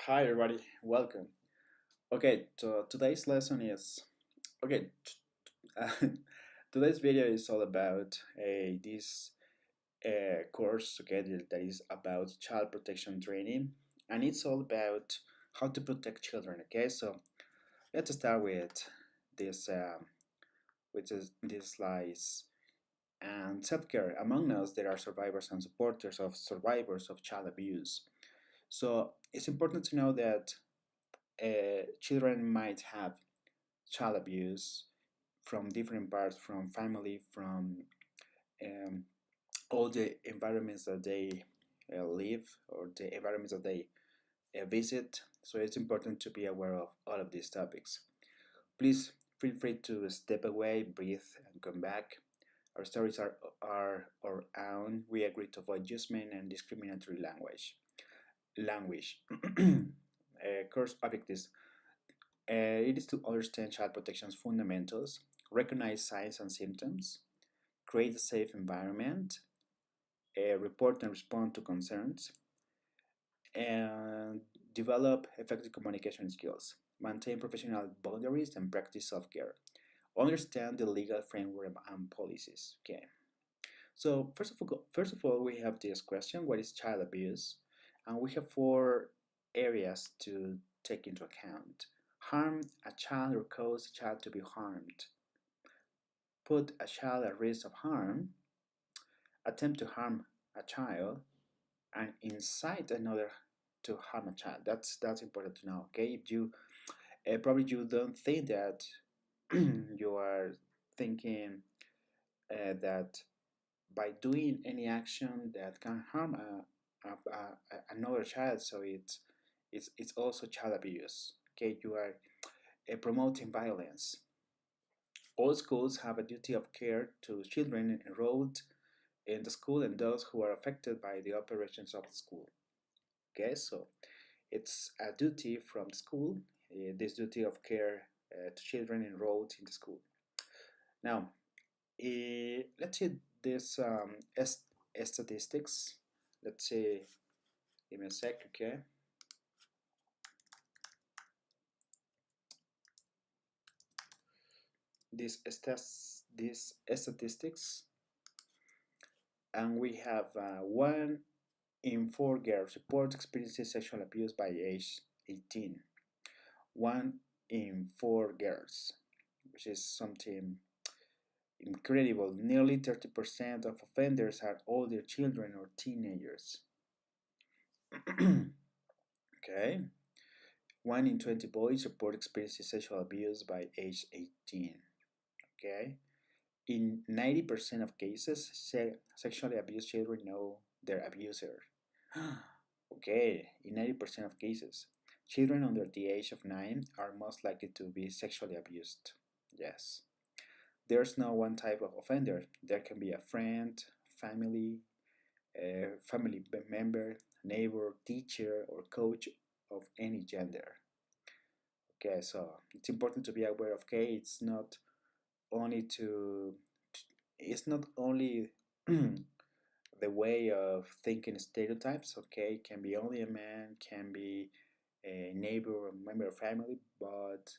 Hi everybody, welcome. Okay, so today's lesson is okay. Uh, today's video is all about this course that is about child protection training, and it's all about how to protect children. Okay, so let's start with this these slides. And self-care. Among us, there are survivors and supporters of survivors of child abuse. So it's important to know that children might have child abuse from different parts, from family, from um, all the environments that they live or the environments that they visit. So it's important to be aware of all of these topics. Please feel free to step away, breathe, and come back. Our stories are our own. We agree to avoid judgment and discriminatory language. Course objectives. It is to understand child protection's fundamentals, recognize signs and symptoms, create a safe environment, report and respond to concerns, and develop effective communication skills, maintain professional boundaries, and practice self-care. Understand the legal framework and policies. Okay. So first of all, we have this question: what is child abuse? And we have four areas to take into account: harm a child or cause a child to be harmed, put a child at risk of harm, attempt to harm a child, and incite another to harm a child. That's important to know. Okay, if you probably you don't think that you are thinking that by doing any action that can harm another child, so it's also child abuse. Okay, you are promoting violence. All schools have a duty of care to children enrolled in the school and those who are affected by the operations of the school. Okay, so it's a duty from the school, this duty of care to children enrolled in the school. Now, let's see this statistics. Let's see, give me a sec, okay? These statistics, and we have 1 in 4 girls report experiencing sexual abuse by age 18. 1 in 4 girls, which is something incredible. Nearly 30% of offenders are older children or teenagers. Okay. 1 in 20 boys report experiencing sexual abuse by age 18. Okay. In 90% of cases, sexually abused children know their abuser. Okay, in 90% of cases, children under the age of 9 are most likely to be sexually abused. Yes. There's no one type of offender. There can be a friend, family, family member, neighbor, teacher, or coach of any gender. Okay, so it's important to be aware of. Okay, only to it's not only the way of thinking stereotypes. Okay, it can be only a man, can be a neighbor or member of family, but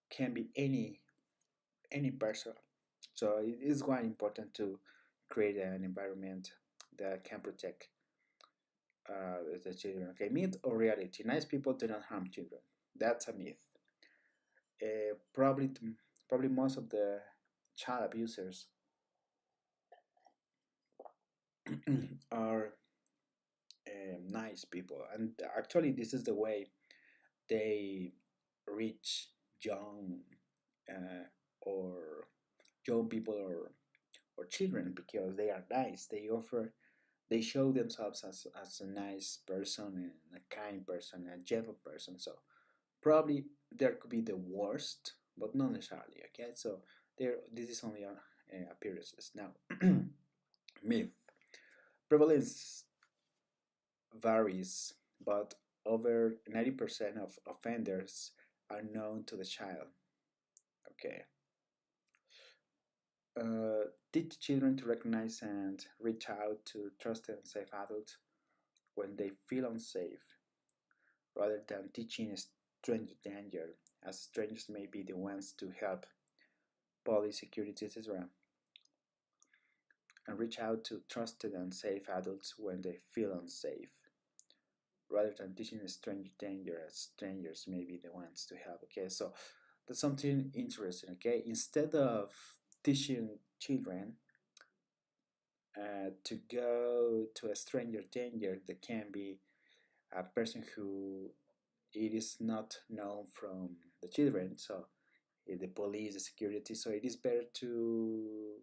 can be any person. So it is quite important to create an environment that can protect the children. Okay, myth or reality? Nice people do not harm children. That's a myth. Probably most of the child abusers are nice people, and actually, this is the way they reach young or young people or children because they are nice. They show themselves as a nice person and a kind person, a gentle person. So probably there could be the worst, but not necessarily. Okay, so this is only appearances. Now, myth prevalence varies, but over 90% of offenders are known to the child. Okay. Teach children to recognize and reach out to trusted and safe adults when they feel unsafe, rather than teaching a stranger danger, as strangers may be the ones to help police, security, etc., and reach out to trusted and safe adults when they feel unsafe, rather than teaching a stranger danger, as strangers may be the ones to help. Okay, so that's something interesting. Okay, instead of teaching children to go to a stranger danger, that can be a person who it is not known from the children, so the police, the security. So it is better to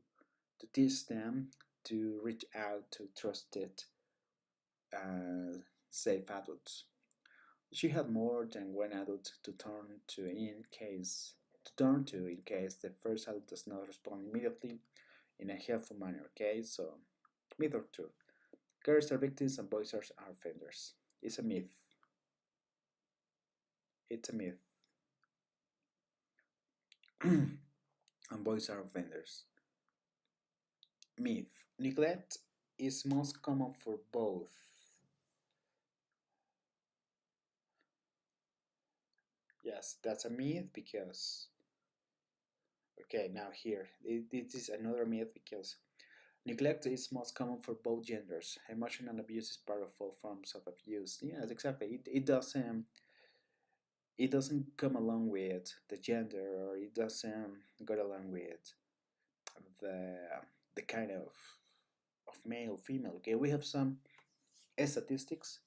teach them to reach out to trusted, safe adults. She had more than one adult to turn to in case the first adult does not respond immediately in a helpful manner. Okay, so myth or truth? Girls are victims and boys are offenders. It's a myth. It's a myth. And boys are offenders. Myth. Neglect is most common for both. Yes, that's a myth because, okay, now here, this is another myth because neglect is most common for both genders. Emotional abuse is part of all forms of abuse. Yes, exactly. It doesn't come along with the gender, or it doesn't go along with the the kind of male female. Okay, we have some statistics,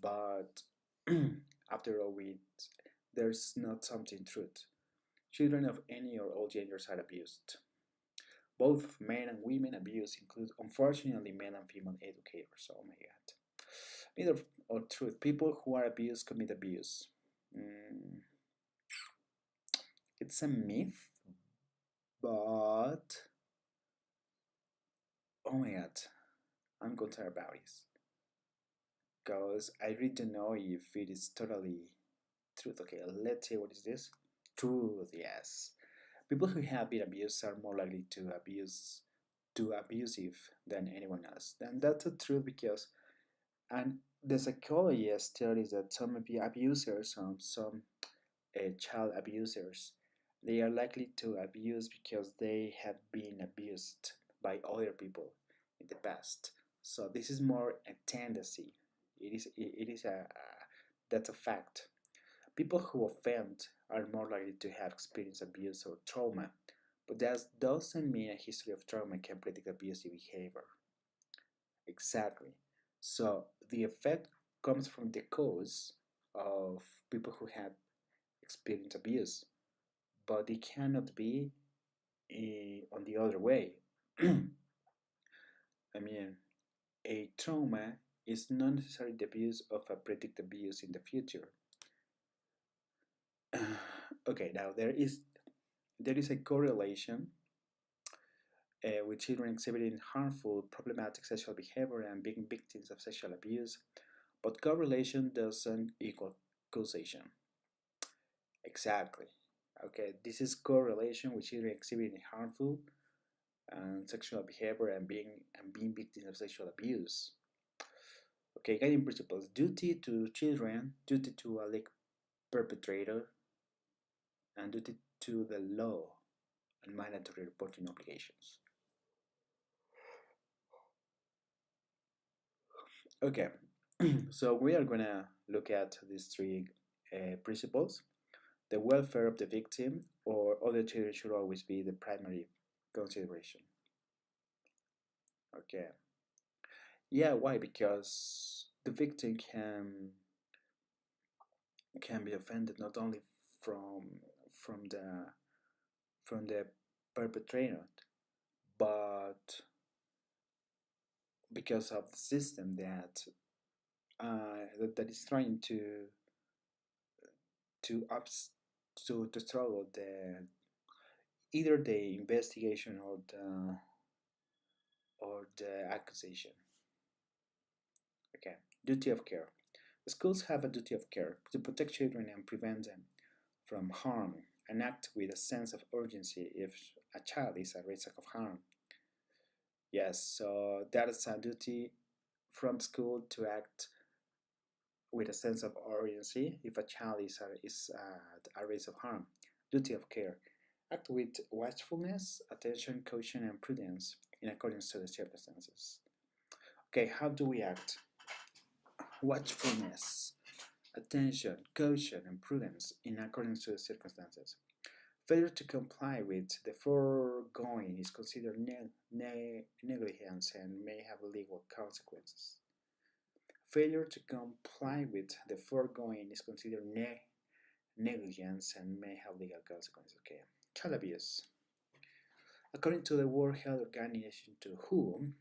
but after all, there's not something truth. Children of any or all genders are abused. Both men and women abuse include, unfortunately, male and female educators. Oh my god. Neither or truth. People who are abused commit abuse. Mm, it's a myth, but oh my god, I'm concerned about this because I really don't know if it is totally truth. Okay, let's see what is this. Truth, yes. People who have been abused are more likely to abusive than anyone else. And that's the truth because, and the psychologist studies that some abusers, some child abusers, they are likely to abuse because they have been abused by other people in the past. So this is more a tendency. It is that's a fact. People who offend are more likely to have experienced abuse or trauma, but that doesn't mean a history of trauma can predict abusive behavior. Exactly. So the effect comes from the cause of people who have experienced abuse, but it cannot be on the other way. I mean, a trauma is not necessarily the abuse of a predicted abuse in the future. Okay, now there is a correlation with children exhibiting harmful, problematic sexual behavior and being victims of sexual abuse, but correlation doesn't equal causation. Exactly. Okay, this is correlation with children exhibiting harmful and sexual behavior and being victims of sexual abuse. Okay, guiding principles: duty to children, duty to a legal perpetrator, and duty to the law, and mandatory reporting obligations. Okay, so we are gonna look at these three principles. The welfare of the victim or other children should always be the primary consideration. Okay. Yeah, why? Because the victim can be offended not only from from the from the perpetrator, but because of the system that is trying to ups to struggle the either the investigation or the accusation. Okay, duty of care. The schools have a duty of care to protect children and prevent them from harm and act with a sense of urgency if a child is at risk of harm. Yes, so that is a duty from school to act with a sense of urgency if a child is at a risk of harm. Duty of care. Act with watchfulness, attention, caution, and prudence in accordance to the circumstances. Okay, how do we act? Watchfulness, attention, caution, and prudence in accordance to the circumstances. Failure to comply with the foregoing is considered negligence and may have legal consequences. Failure to comply with the foregoing is considered negligence and may have legal consequences. Okay. Child abuse. According to the World Health Organization, to whom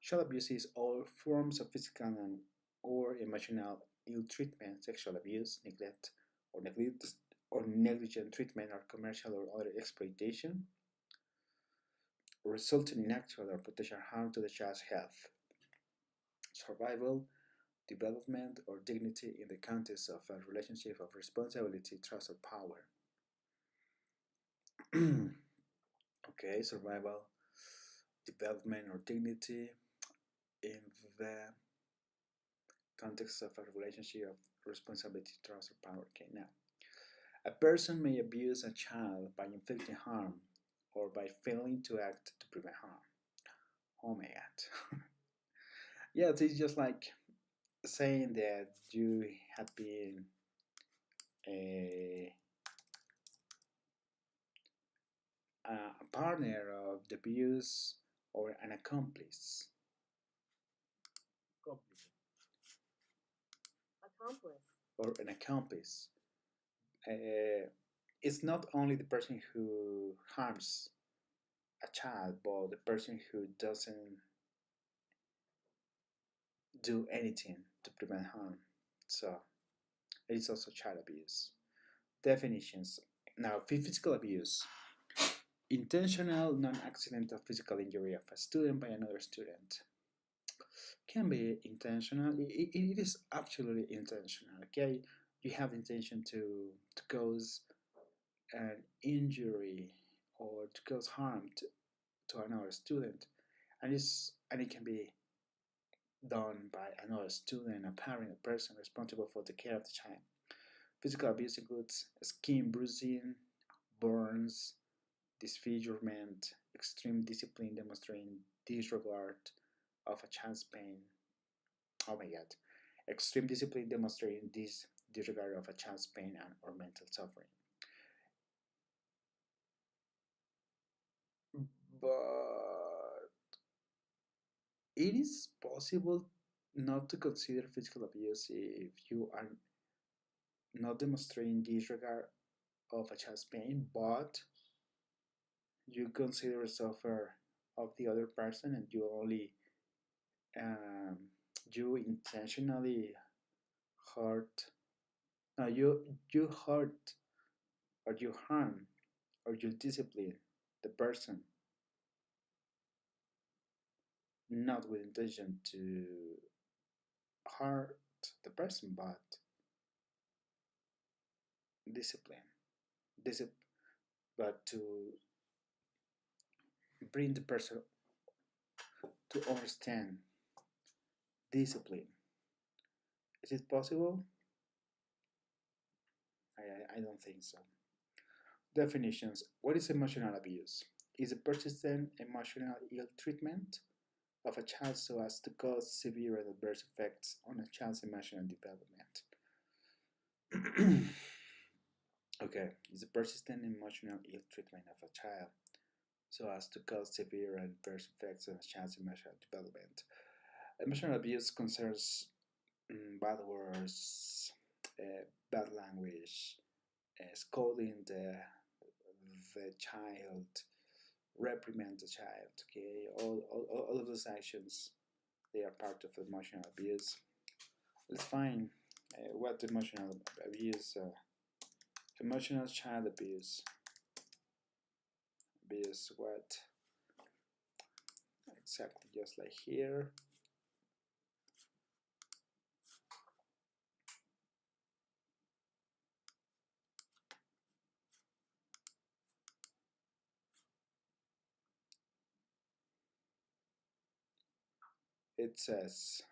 child abuse is all forms of physical and or emotional ill treatment, sexual abuse, or negligent treatment, or commercial or other exploitation, resulting in actual or potential harm to the child's health, survival, development, or dignity in the context of a relationship of responsibility, trust, or power. Okay, survival, development, or dignity in the context of a relationship of responsibility, trust, or power. Okay, now, a person may abuse a child by inflicting harm or by failing to act to prevent harm. Oh my god. Yeah, it's just like saying that you have been a, a partner of the abuse or an accomplice. Accomplice. Or an accomplice. It's not only the person who harms a child, but the person who doesn't do anything to prevent harm. So it is also child abuse. Definitions. Now, physical abuse. Intentional, non-accidental physical injury of a student by another student. Can be intentional. It is absolutely intentional. Okay, you have the intention to cause an injury or to cause harm to another student, and it can be done by another student, a parent, a person responsible for the care of the child. Physical abuse includes skin bruising, burns, disfigurement, extreme discipline demonstrating disregard of a child's pain. Oh my god. Extreme discipline demonstrating this disregard of a child's pain and or mental suffering. But it is possible not to consider physical abuse if you are not demonstrating disregard of a child's pain, but you consider suffer of the other person and you only um, you intentionally hurt you hurt or you harm or you discipline the person not with intention to hurt the person but discipline but to bring the person to understand discipline. Is it possible? I don't think so. Definitions. What is emotional abuse? Is a persistent emotional ill treatment of a child so as to cause severe adverse effects on a child's emotional development. Okay, is a persistent emotional ill treatment of a child so as to cause severe adverse effects on a child's emotional development. Emotional abuse concerns bad words, bad language, scolding the child, reprimand the child. Okay, all of those actions they are part of emotional abuse. Let's find what emotional abuse, emotional child abuse, what exactly just like here. it says,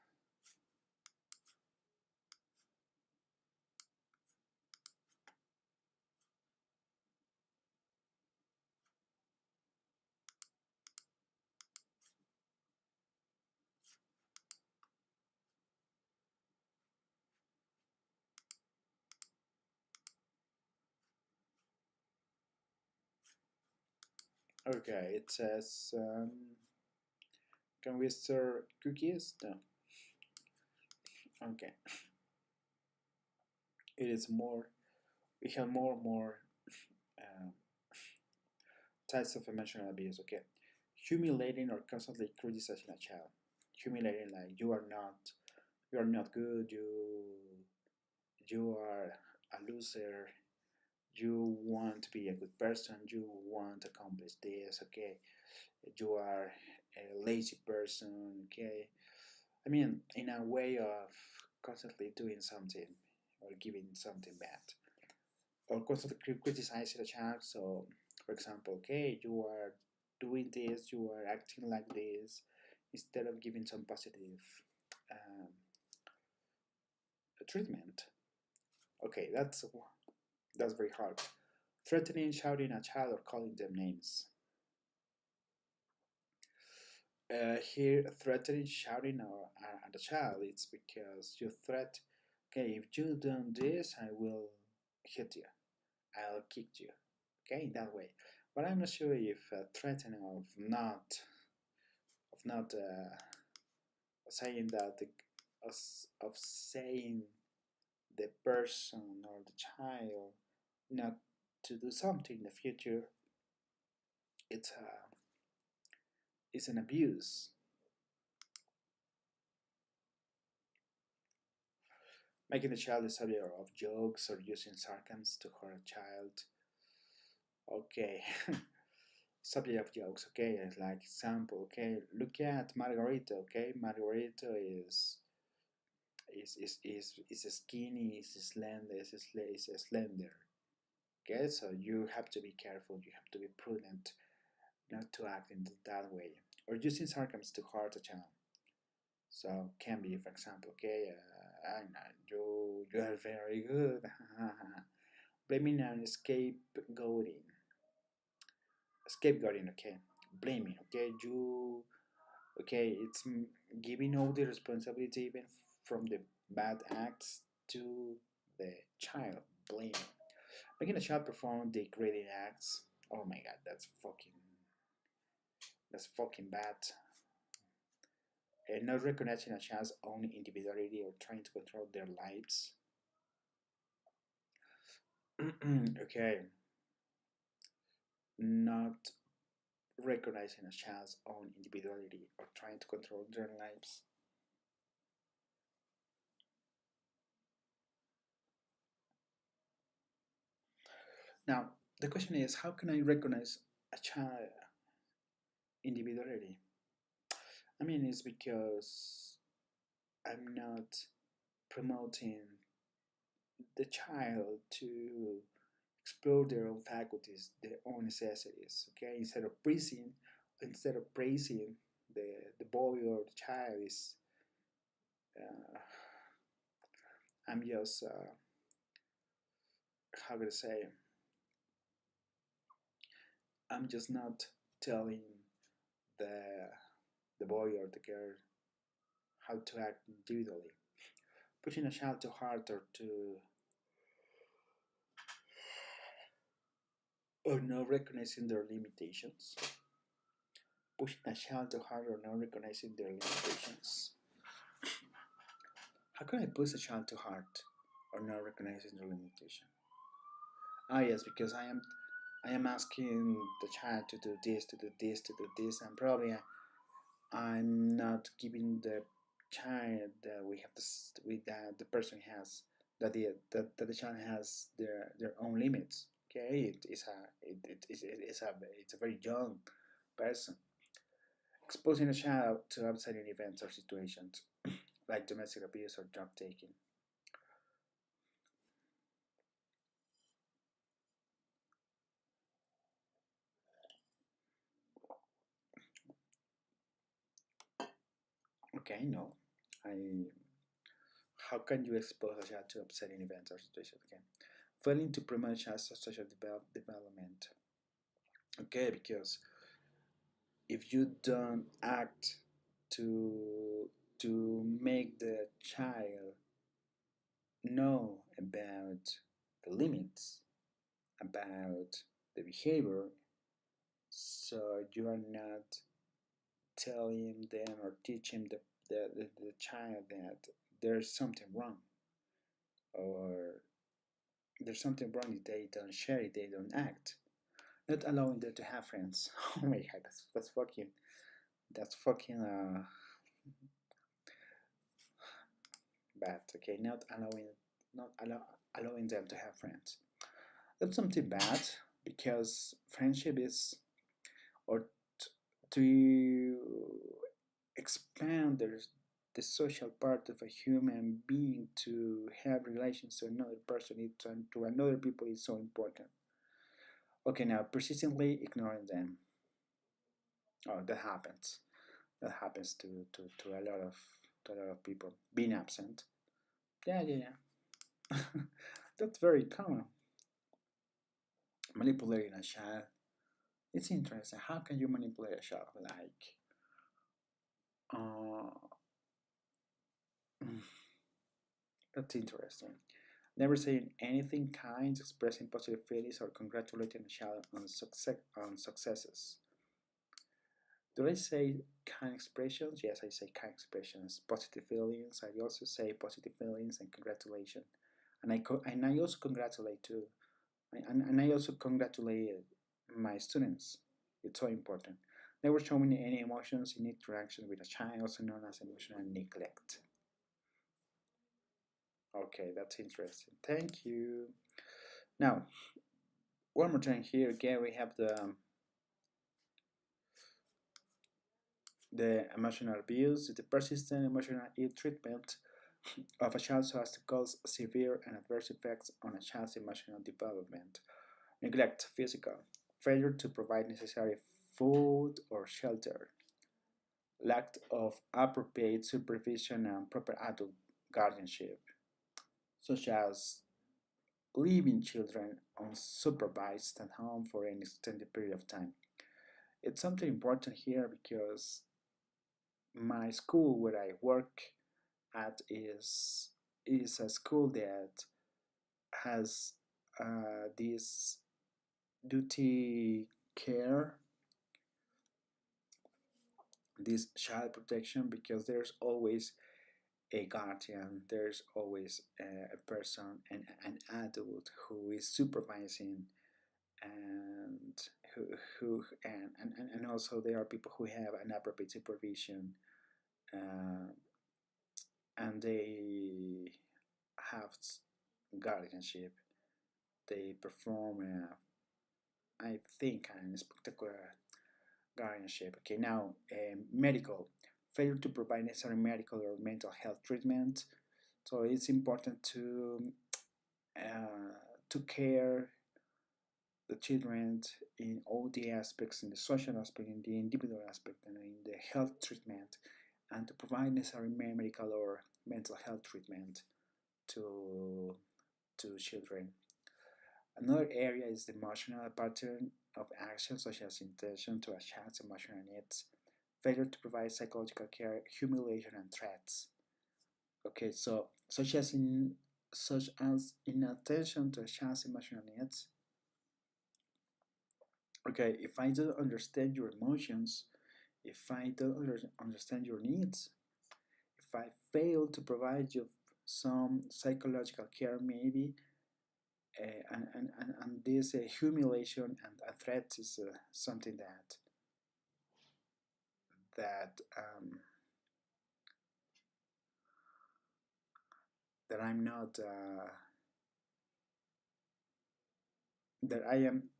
okay, it says, can we store cookies? No. Okay. It is more, we have more um, types of emotional abuse. Okay. Humiliating or constantly criticizing a child. Humiliating, like you are not good, you are a loser, you want to be a good person, you want to accomplish this, okay, you are a lazy person, okay. I mean, in a way of constantly doing something or giving something bad, or constantly criticizing a child. So, for example, okay, you are doing this, you are acting like this, instead of giving some positive um, treatment. Okay, that's very hard. Threatening, shouting at a child, or calling them names. Here, threatening, shouting at a child, it's because you threat, okay, if you don't this, I will hit you, I'll kick you, okay, in that way. But I'm not sure if threatening of not saying that of saying the person or the child not to do something in the future, it's an abuse. Making the child the subject of jokes or using sarcasm to hurt a child. Okay, subject of jokes. Okay, like example. Okay, look at Margarita. Okay, Margarita is skinny, is slender, is slender. Okay, so you have to be careful. You have to be prudent, not to act in that way, or using sarcasm to hurt a child. So can be, for example, okay, I know you are very good. Blaming and scapegoating. Okay, blaming. Okay, you. Okay, it's giving all the responsibility, even from the bad acts, to the child. Blaming, making a child perform degrading acts. Oh my God, that's fucking bad. And not recognizing a child's own individuality or trying to control their lives. Okay, not recognizing a child's own individuality or trying to control their lives. Now, the question is, how can I recognize a child individuality? I mean, it's because I'm not promoting the child to explore their own faculties, their own necessities. Okay, instead of praising the boy or the child, is uh, I'm just how can I say, I'm just not telling the the boy or the girl how to act individually. Pushing a child too hard or not recognizing their limitations. Pushing a child too hard or not recognizing their limitations. How can I push a child too hard or not recognizing their limitation? Ah yes, because I am asking the child to do this, to do this, to do this, and probably I'm not giving the child that we have this with that the person has that the child has their own limits. Okay, it's a very young person. Exposing a child to outside events or situations like domestic abuse or drug taking. Okay, no. I. How can you expose a child to upsetting events or situations? Okay, failing to promote child's social development. Okay, because if you don't act to make the child know about the limits, about the behavior, so you are not telling them or teaching the child that there's something wrong, or there's something wrong if they don't share it, they don't act. Not allowing them to have friends. Oh my god, that's fucking bad. Okay, not allowing them to have friends. That's something bad because friendship is, or to expand the social part of a human being to have relations to another person, to another people is so important. Okay, now persistently ignoring them. Oh, that happens. That happens to a lot of people. Being absent. Yeah, yeah, yeah. That's very common. Manipulating a child. It's interesting. How can you manipulate a child? Like, uh, that's interesting. Never saying anything kind, expressing positive feelings, or congratulating a child on successes. Do I say kind expressions? Yes, I say kind expressions. Positive feelings. I also say positive feelings and congratulations. And I also congratulate too. And I also congratulate my students. It's so important. Never showing any emotions in interaction with a child, also known as emotional neglect. Okay, that's interesting. Thank you. Now, one more time here again, we have the emotional abuse, the persistent emotional ill treatment of a child so as to cause severe and adverse effects on a child's emotional development. Neglect, physical, failure to provide necessary food or shelter, lack of appropriate supervision and proper adult guardianship, such as leaving children unsupervised at home for an extended period of time. It's something important here because my school where I work at is a school that has this duty care, this child protection, because there's always a guardian, there's always a person, an adult who is supervising, and and also there are people who have an appropriate supervision, uh, and they have guardianship. They perform, I think, a spectacular guardianship. Okay, now medical, failure to provide necessary medical or mental health treatment. So it's important to care the children in all the aspects, in the social aspect, in the individual aspect, and in the health treatment, and to provide necessary medical or mental health treatment to children. Another area is the emotional pattern of action, such as intention to a child's emotional needs, failure to provide psychological care, humiliation, and threats. Okay, so such as inattention to a child's emotional needs. Okay, if I don't understand your emotions, if I don't understand your needs, if I fail to provide you some psychological care, maybe, and this humiliation and a threat is something that that I'm not that I am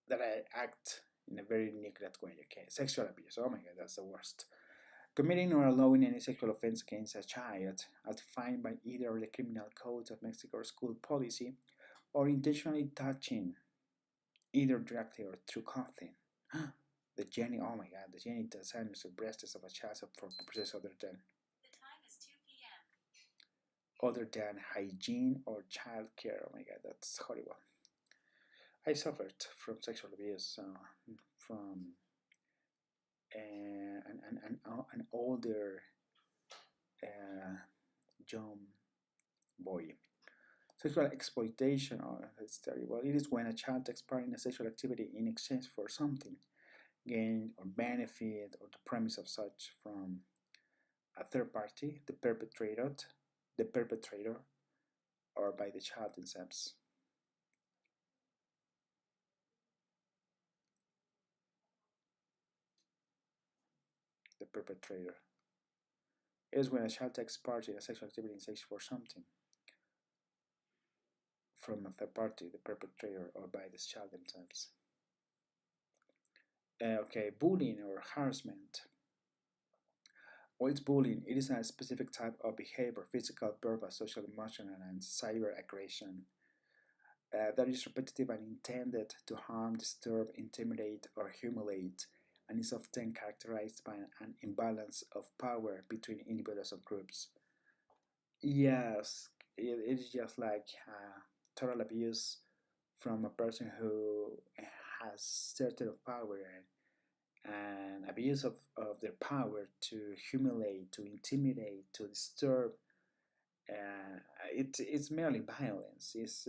that I act in a very neglect way. Okay, sexual abuse. Oh my God, that's the worst. Committing or allowing any sexual offense against a child, as defined by either the criminal code of Mexico or school policy, or intentionally touching, either directly or through clothing. The genie, oh my god, the genie designers the breasts of a child for purposes other than hygiene or child care. Oh my god, that's horrible. I suffered from sexual abuse from an older uh, young boy. Sexual exploitation, oh, that's terrible. It is when a child takes part in a sexual activity in exchange for something, gain or benefit, or the premise of such from a third party, the perpetrator, or by the child themselves. The perpetrator. It is when a child takes part in a sexual activity in exchange for something from a third party, the perpetrator, or by the child themselves. Okay, bullying or harassment. What is bullying? It is a specific type of behavior, physical, verbal, social, emotional, and cyber aggression that is repetitive and intended to harm, disturb, intimidate, or humiliate, and is often characterized by an imbalance of power between individuals or groups. Yes, it is just like total abuse from a person who has certain power and abuse of their power to humiliate, to intimidate, to disturb. It's merely violence. It's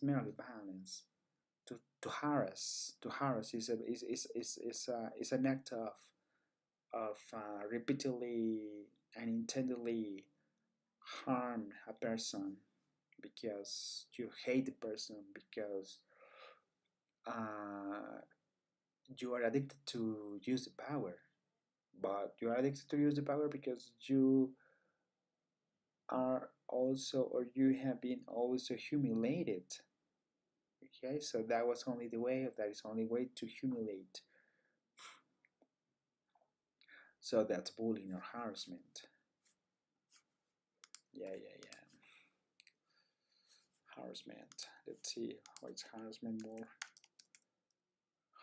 merely violence. To harass is an act of repeatedly and intendedly harm a person because you hate the person because uh, you are addicted to use the power, but you are addicted to use the power because you are also or you have been also humiliated. Okay, so that was only the way, that is only way to humiliate. So that's bullying or harassment. Yeah. Harassment. Let's see what's harassment more.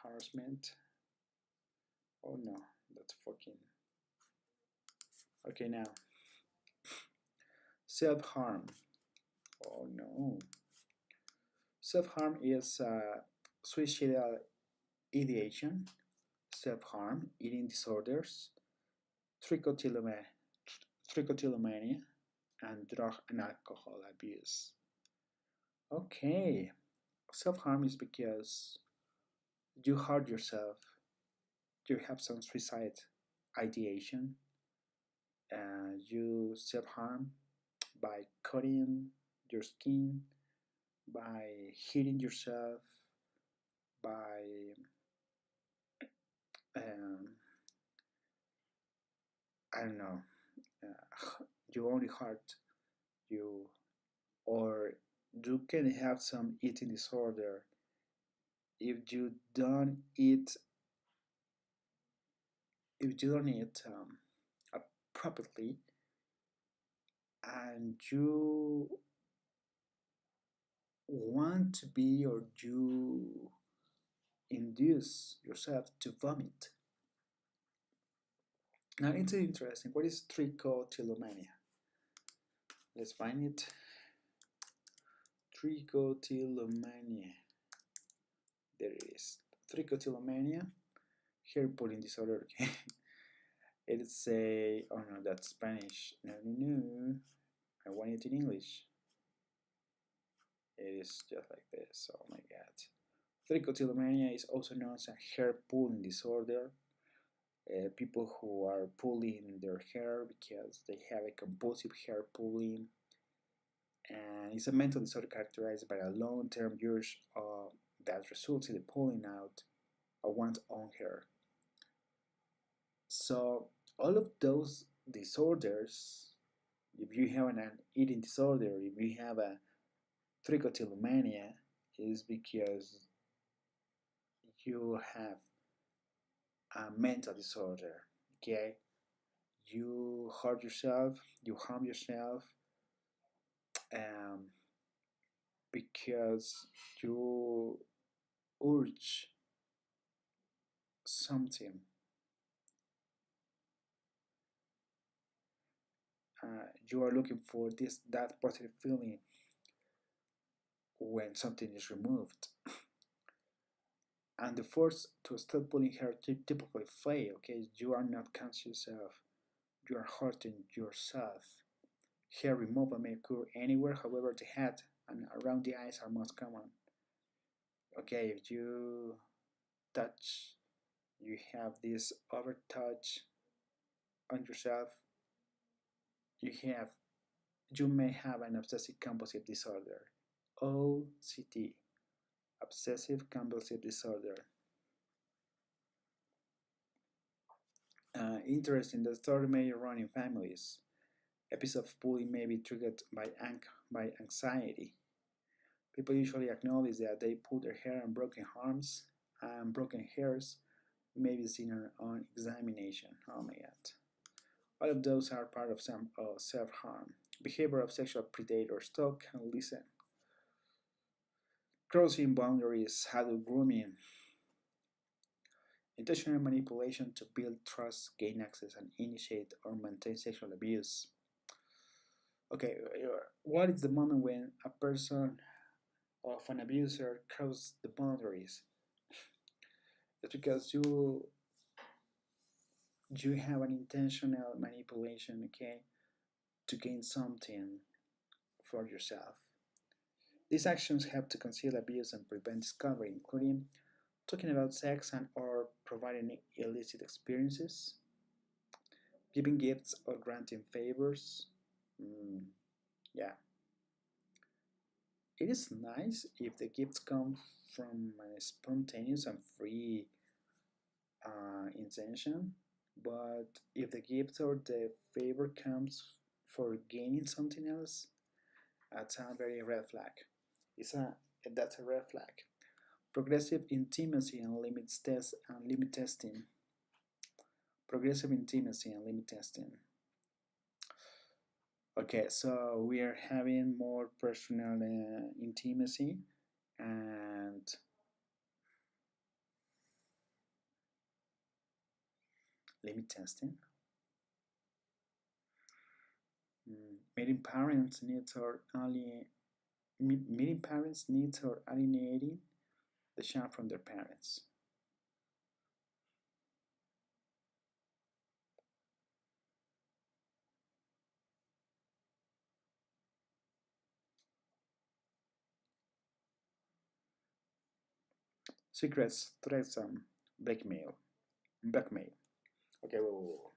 Harassment. Oh no, that's fucking. Okay, now self harm. Oh no. Self harm is suicidal ideation, self harm, eating disorders, trichotillomania, trichotillomania, and drug and alcohol abuse. Okay, self harm is because you hurt yourself, you have some suicide ideation, and you self harm by cutting your skin, by hitting yourself, by um, I don't know, you only hurt you, or you can have some eating disorder if you don't eat properly, and you want to be or you induce yourself to vomit. Now it's interesting. What is trichotillomania? Let's find it. Trichotillomania. There it is. Trichotillomania, hair pulling disorder. Okay. It's a, oh no, that's Spanish. No. I want it in English. It is just like this. Oh my god. Trichotillomania is also known as a hair pulling disorder. People who are pulling their hair because they have a compulsive hair pulling, and it's a mental disorder characterized by a long-term urge that results in the pulling out of one's own hair. So all of those disorders, if you have an eating disorder, if you have a trichotillomania, is because you have a mental disorder. Okay, you hurt yourself, you harm yourself, um, because you urge something. You are looking for this that positive feeling when something is removed. And the force to stop pulling hair typically fail. Okay, you are not conscious of you are hurting yourself. Hair removal may occur anywhere, however, the head and around the eyes are most common. Okay, if you touch, you have this over touch on yourself, you have you may have an obsessive compulsive disorder, OCD, obsessive compulsive disorder. Interest in the third may run in families. Episodes of bullying may be triggered by anxiety. People usually acknowledge that they pull their hair on broken arms, and broken hairs may be seen on examination. Oh my god. All of those are part of some self harm. Behavior of sexual predators. Talk and listen. Crossing boundaries, adult grooming, intentional manipulation to build trust, gain access, and initiate or maintain sexual abuse. Okay, what is the moment when a person of an abuser crosses the boundaries? It's because you have an intentional manipulation, okay, to gain something for yourself. These actions help to conceal abuse and prevent discovery, including talking about sex and or providing illicit experiences, giving gifts or granting favors. Mm, yeah, it is nice if the gifts come from a spontaneous and free intention, but if the gift or the favor comes for gaining something else, that's a very red flag. It's a that's a red flag. Progressive intimacy and limit testing. Progressive intimacy and limit testing. Okay, so we are having more personal intimacy and limit testing. Meeting parents needs or meeting parents needs or alienating the child from their parents. Secrets, threats, blackmail. Okay, well,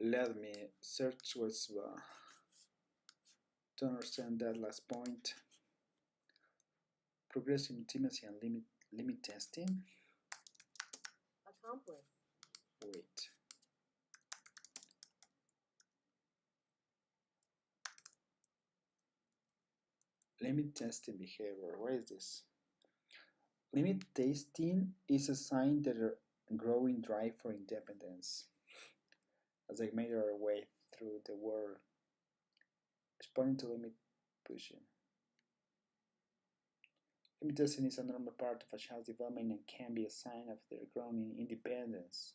let me search what's to understand that last point. Progressive intimacy and limit testing. Accomplice. Wait. Limit testing behavior. What is this? Limit testing is a sign that a growing drive for independence as they made their way through the world, responding to limit pushing. Limit testing is a normal part of a child's development and can be a sign of their growing independence.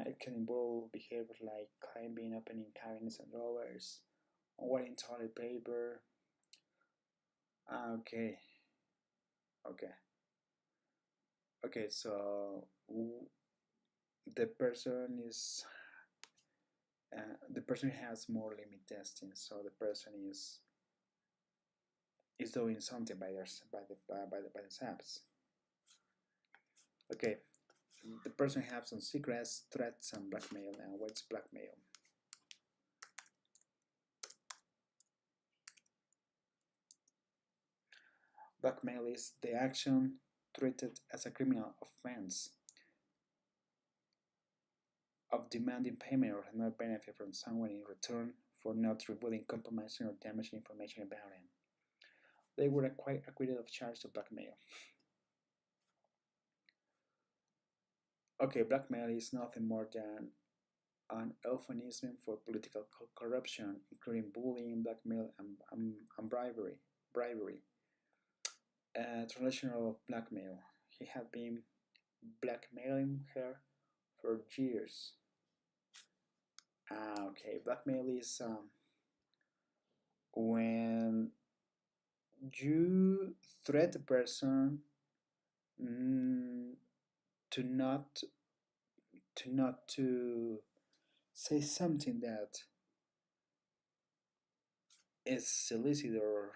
It can involve behaviors like climbing, opening cabinets and drawers, wetting toilet paper. Okay, okay, okay. So the person is the person has more limit testing. So the person is doing something by themselves. Okay, the person has some secrets, threats, and blackmail. Now, what's blackmail? Blackmail is the action treated as a criminal offense of demanding payment or another benefit from someone in return for not revealing, compromising, or damaging information about him. They were acquitted of charges of blackmail. Okay, blackmail is nothing more than an euphemism for political corruption, including bullying, blackmail, and bribery. Translation of blackmail. he had been blackmailing her for years. Okay, blackmail is when you threat a person mm, to not to say something that is illicit or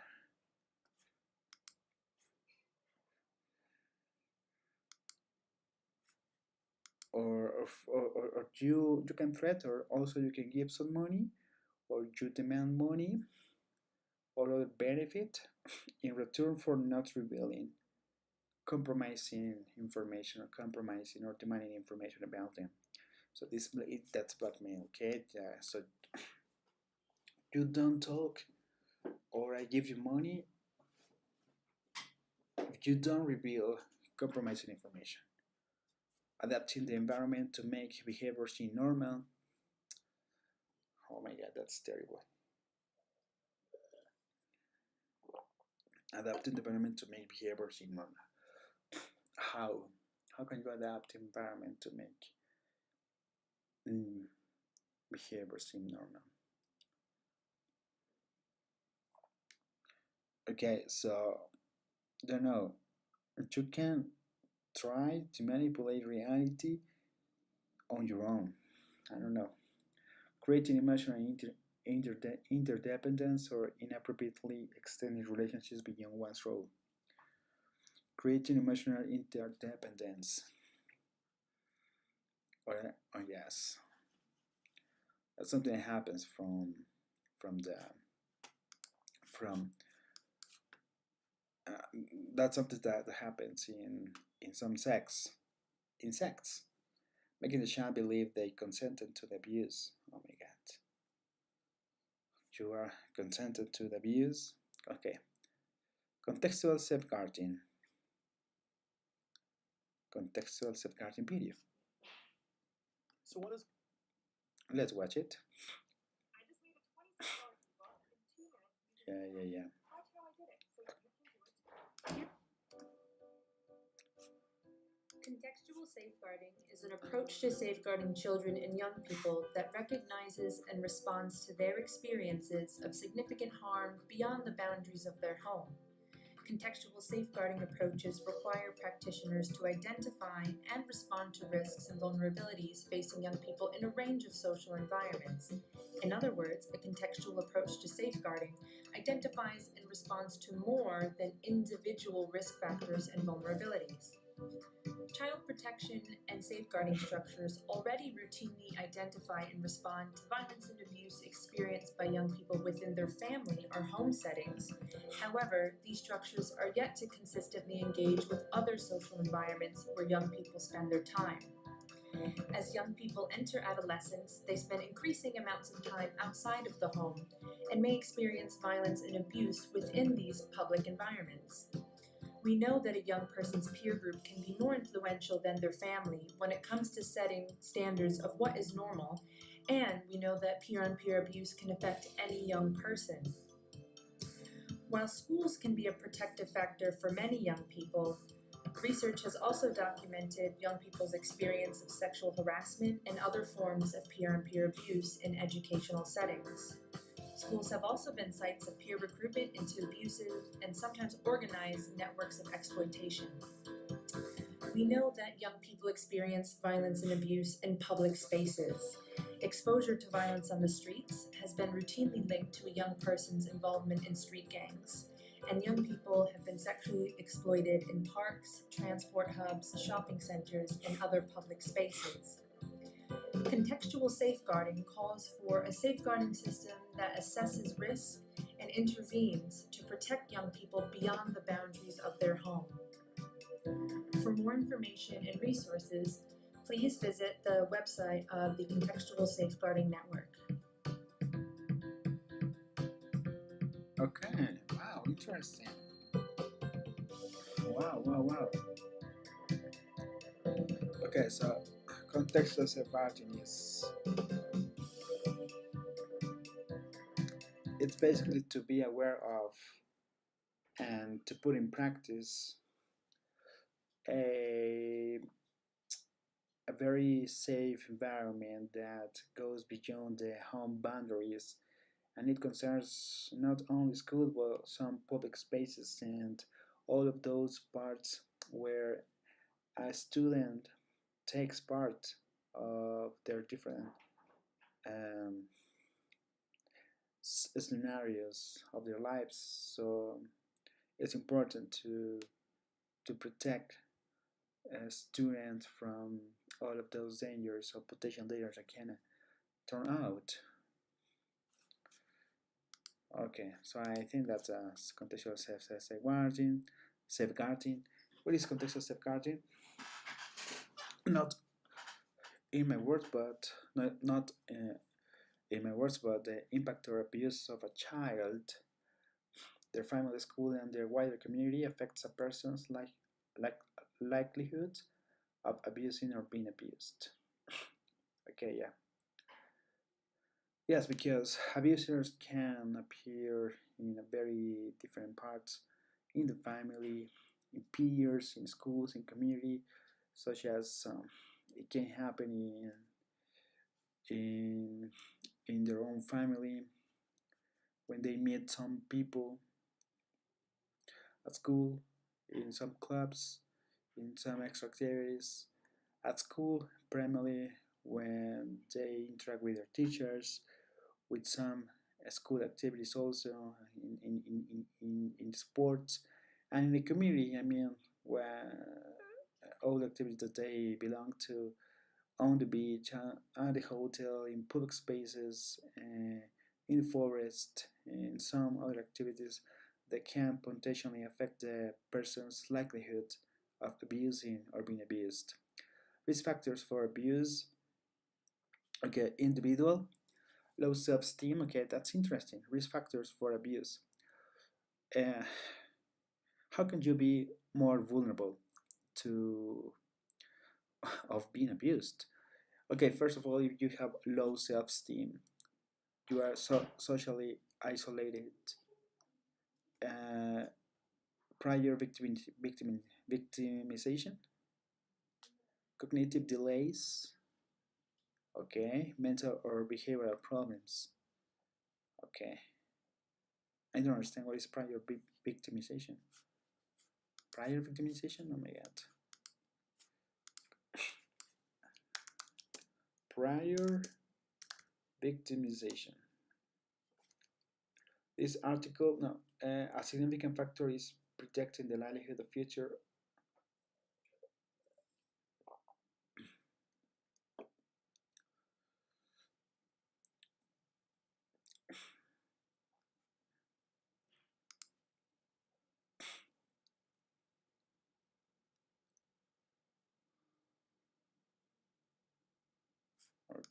you can threat or also you can give some money or you demand money or other benefit in return for not revealing compromising information or compromising or demanding information about them. So that's blackmail. Okay, so you don't talk or I give you money, you don't reveal compromising information. Adapting the environment to make behavior seem normal. Oh my god, that's terrible. Adapting the environment to make behavior seem normal. How? How can you adapt the environment to make behavior seem normal? Okay, so I don't know. You can try to manipulate reality on your own. I don't know. Creating emotional interdependence or inappropriately extending relationships beyond one's role. Creating emotional interdependence. Oh yes, that's something that happens from the from uh, that's something that happens in some insects, making the child believe they consented to the abuse. Oh my god, you are consented to the abuse. Okay, contextual safeguarding. Contextual safeguarding video. So what is? Let's watch it. Yeah. Contextual safeguarding is an approach to safeguarding children and young people that recognizes and responds to their experiences of significant harm beyond the boundaries of their home. Contextual safeguarding approaches require practitioners to identify and respond to risks and vulnerabilities facing young people in a range of social environments. In other words, a contextual approach to safeguarding identifies and responds to more than individual risk factors and vulnerabilities. Child protection and safeguarding structures already routinely identify and respond to violence and abuse experienced by young people within their family or home settings. However, these structures are yet to consistently engage with other social environments where young people spend their time. As young people enter adolescence, they spend increasing amounts of time outside of the home and may experience violence and abuse within these public environments. We know that a young person's peer group can be more influential than their family when it comes to setting standards of what is normal, and we know that peer-on-peer abuse can affect any young person. While schools can be a protective factor for many young people, research has also documented young people's experience of sexual harassment and other forms of peer-on-peer abuse in educational settings. Schools have also been sites of peer recruitment into abusive and sometimes organized networks of exploitation. We know that young people experience violence and abuse in public spaces. Exposure to violence on the streets has been routinely linked to a young person's involvement in street gangs, and young people have been sexually exploited in parks, transport hubs, shopping centers, and other public spaces. Contextual safeguarding calls for a safeguarding system that assesses risk and intervenes to protect young people beyond the boundaries of their home. For more information and resources, please visit the website of the Contextual Safeguarding Network. Okay. Wow. Interesting. Wow. Okay. So contextual safeguarding is it's basically to be aware of and to put in practice a a very safe environment that goes beyond the home boundaries, and it concerns not only school but some public spaces and all of those parts where a student takes part of their different um, scenarios of their lives. So it's important to protect a student from all of those dangers or potential dangers that can turn out. Okay, so I think that's a contextual safeguarding. Safeguarding. What is contextual safeguarding? Not in my words, but not in my words, but the impact or abuse of a child, their family, school, and their wider community affects a person's like likelihood of abusing or being abused. Okay, yeah. Yes, because abusers can appear in a very different parts in the family, in peers, in schools, in community, such as it can happen in in their own family when they meet some people at school, in some clubs, in some extra activities at school, primarily when they interact with their teachers, with some school activities also in sports, and in the community. I mean, where all the activities that they belong to on the beach, at the hotel, in public spaces, in the forest, and some other activities that can potentially affect the person's likelihood of abusing or being abused. Risk factors for abuse. Okay, individual, low self-esteem. Okay, that's interesting. Risk factors for abuse. Uh, how can you be more vulnerable to of being abused? Okay, first of all, if you have low self-esteem, you are socially isolated. Uh, prior victimization, cognitive delays. Okay, mental or behavioral problems. Okay, I don't understand what is prior victimization. Prior victimization? Oh my god. Prior victimization. This article, no, a significant factor is protecting the livelihood of future.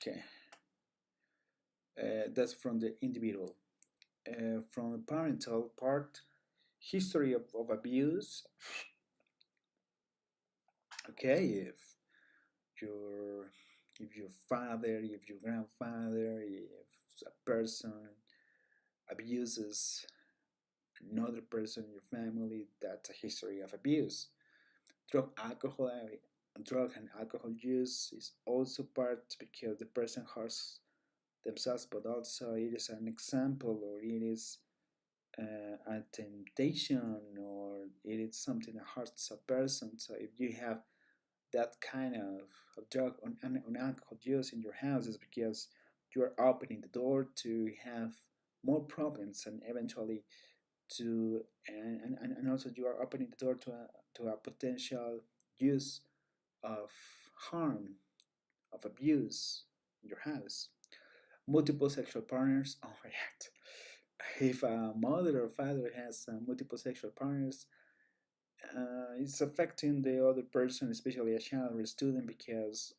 Okay, that's from the individual. From the parental part, history of abuse. Okay, your if your father, if your grandfather, if a person abuses another person in your family, that's a history of abuse. Drug, alcohol, drug and alcohol use is also part because the person hurts themselves, but also it is an example or it is a temptation or it is something that hurts a person. So if you have that kind of drug on alcohol use in your house, is because you are opening the door to have more problems and eventually to and also you are opening the door to a potential use of harm, of abuse in your house. Multiple sexual partners. Oh my god. If a mother or father has multiple sexual partners, it's affecting the other person, especially a child or a student, because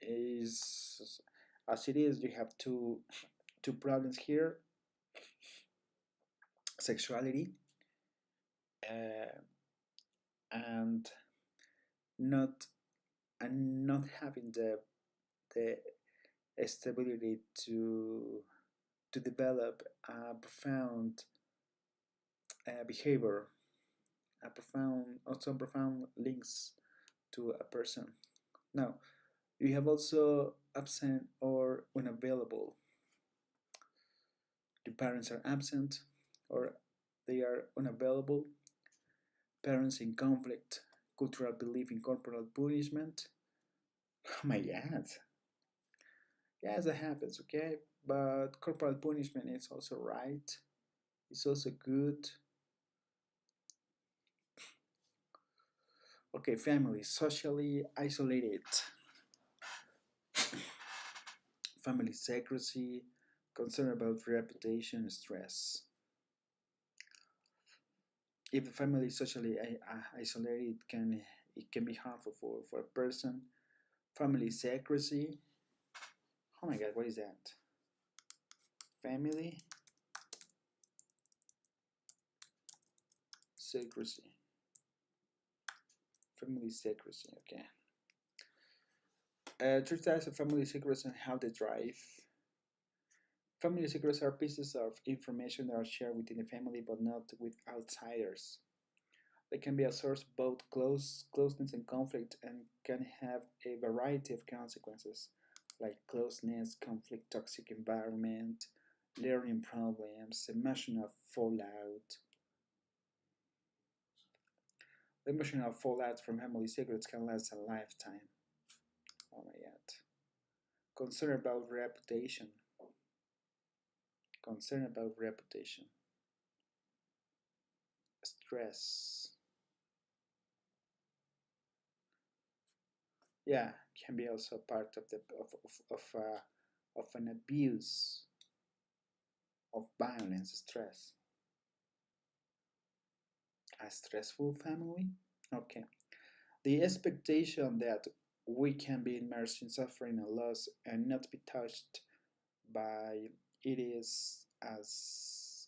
is as it is, you have two problems here: sexuality uh, and not not having the stability to develop a profound behavior, a profound, some profound links to a person. Now, you have also absent or unavailable. Your parents are absent or they are unavailable. Parents in conflict. Cultural belief in corporal punishment. Oh my god. Yes, that happens, okay? But corporal punishment is also right. It's also good. Okay, family. Socially isolated. Family secrecy. Concern about reputation, stress. If the family is socially isolated, it can be harmful for a person. Family secrecy. Oh my god, what is that? Family secrecy. Family secrecy, okay. Three types of family secrets and how they drive. Family secrets are pieces of information that are shared within the family but not with outsiders. They can be a source of both closeness and conflict and can have a variety of consequences like closeness, conflict, toxic environment, learning problems, emotional fallout. The emotional fallout from family secrets can last a lifetime. Oh my god. Concern about reputation. Concern about reputation. Stress. Yeah, can be also part of the of an abuse of violence, stress. A stressful family? Okay. The expectation that we can be immersed in suffering and loss and not be touched by it is as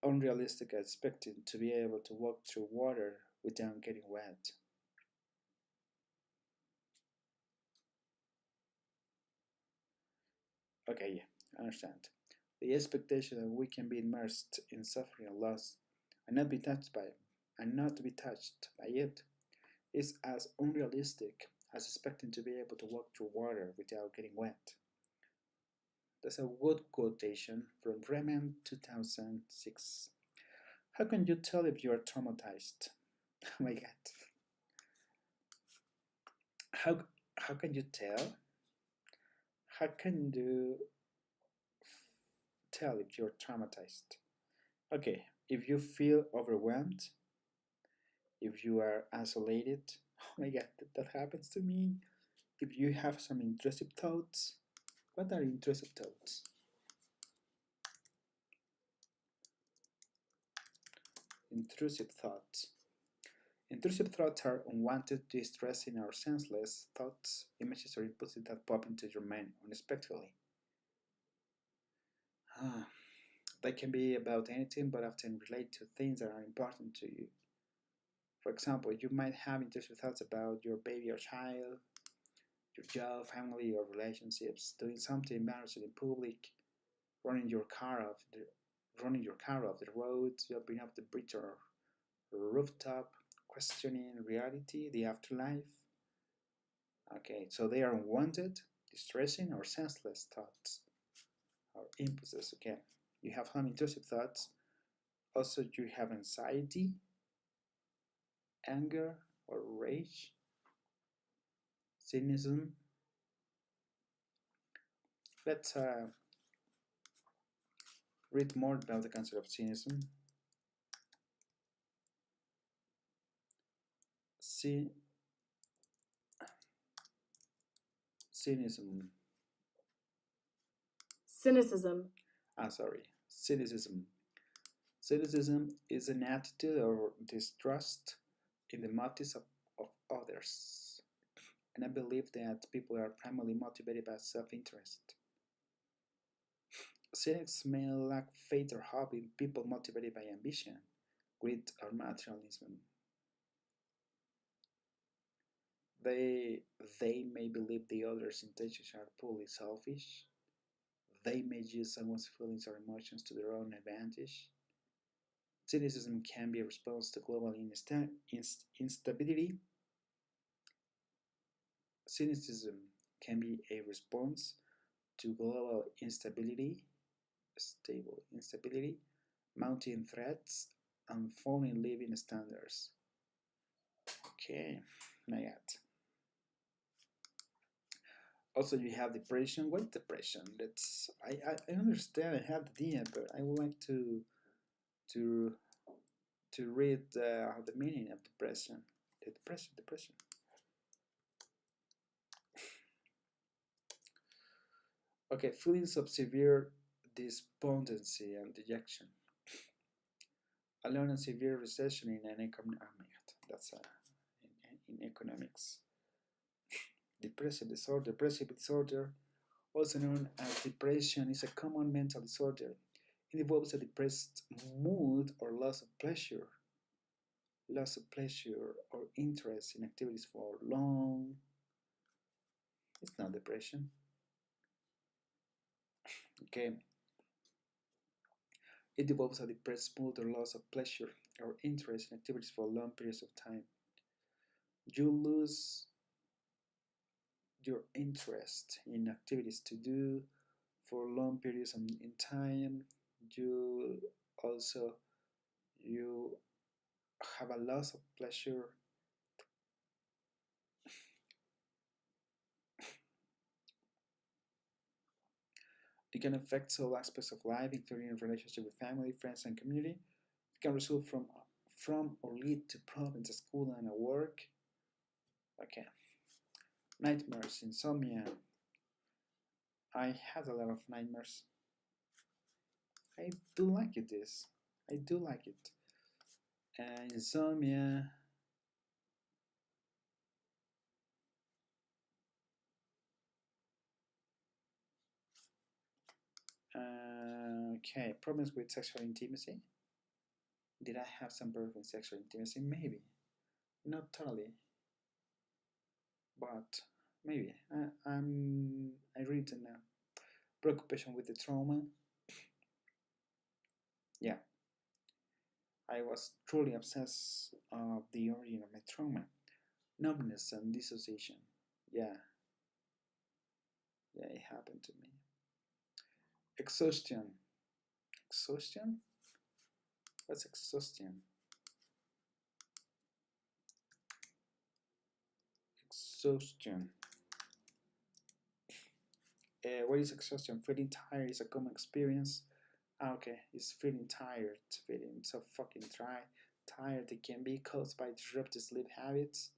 unrealistic as expecting to be able to walk through water without getting wet. Okay, yeah, I understand. The expectation that we can be immersed in suffering and loss and not be touched by it, and not to be touched by it is as unrealistic as expecting to be able to walk through water without getting wet. That's a good quotation from Bremen 2006. How can you tell if you are traumatized? Oh my god. How, how can you tell? How can you tell if you're traumatized? Okay, if you feel overwhelmed, if you are isolated, oh my god, that happens to me. If you have some intrusive thoughts, what are intrusive thoughts? Intrusive thoughts. Intrusive thoughts are unwanted, distressing, or senseless thoughts, images, or impulses that pop into your mind unexpectedly. Ah, they can be about anything, but often relate to things that are important to you. For example, you might have intrusive thoughts about your baby or child, your job, family, or relationships, doing something embarrassing in public, running your car off the running your car off the road, jumping off the bridge or rooftop, questioning reality, the afterlife. Okay, so they are unwanted, distressing, or senseless thoughts or impulses. Okay, you have some intrusive thoughts. Also, you have anxiety, anger, or rage, cynicism. Let's read more about the concept of cynicism. Cy- cynicism. Cynicism. Sorry. Cynicism. Cynicism is an attitude or distrust in the motives of others. And I believe that people are primarily motivated by self interest. Cynics may lack faith or hope in people motivated by ambition, greed, or materialism. They, they may believe the other's intentions are purely selfish. They may use someone's feelings or emotions to their own advantage. Cynicism can be a response to global instability. Cynicism can be a response to global instability, mounting threats, and falling living standards. Okay, my God. Also, you have depression. What is depression? I understand. I have the idea, but I would like to to read the meaning of depression. The depression. Okay, feelings of severe despondency and dejection. Alone and severe recession in an economic. Oh my God, that's in economics. Depressive disorder, also known as depression, is a common mental disorder. It involves a depressed mood or loss of pleasure or interest in activities for long. It's not depression. Okay. It develops a depressed mood or loss of pleasure or interest in activities for long periods of time. You lose your interest in activities to do for long periods in time. You also you have a loss of pleasure. It can affect all aspects of life, including relationship with family, friends, and community. It can result from or lead to problems at school and at work. Okay. Nightmares, insomnia. I had a lot of nightmares. I do like it. This. I do like it. Insomnia. Okay, problems with sexual intimacy. Did I have some problems with sexual intimacy? Maybe. Not totally, but maybe. I really don't know. Preoccupation with the trauma. Yeah, I was truly obsessed of the origin of my trauma. Numbness and dissociation. Yeah, yeah, it happened to me. Exhaustion. Exhaustion? What's exhaustion? Exhaustion. What is exhaustion? Feeling tired is a common experience. Okay, it's feeling tired, feeling so fucking tired. It can be caused by disrupted sleep habits,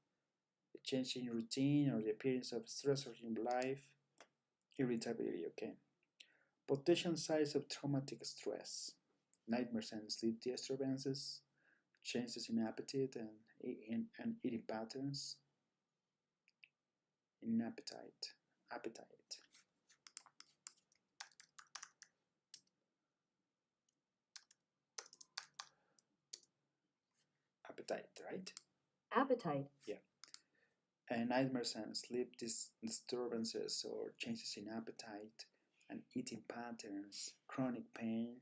a change in routine, or the appearance of stressors in life. Irritability, okay. Potential signs of traumatic stress, nightmares and sleep disturbances, changes in appetite and eating patterns, in appetite, right? Appetite. Yeah. And nightmares and sleep disturbances or changes in appetite and eating patterns, chronic pain,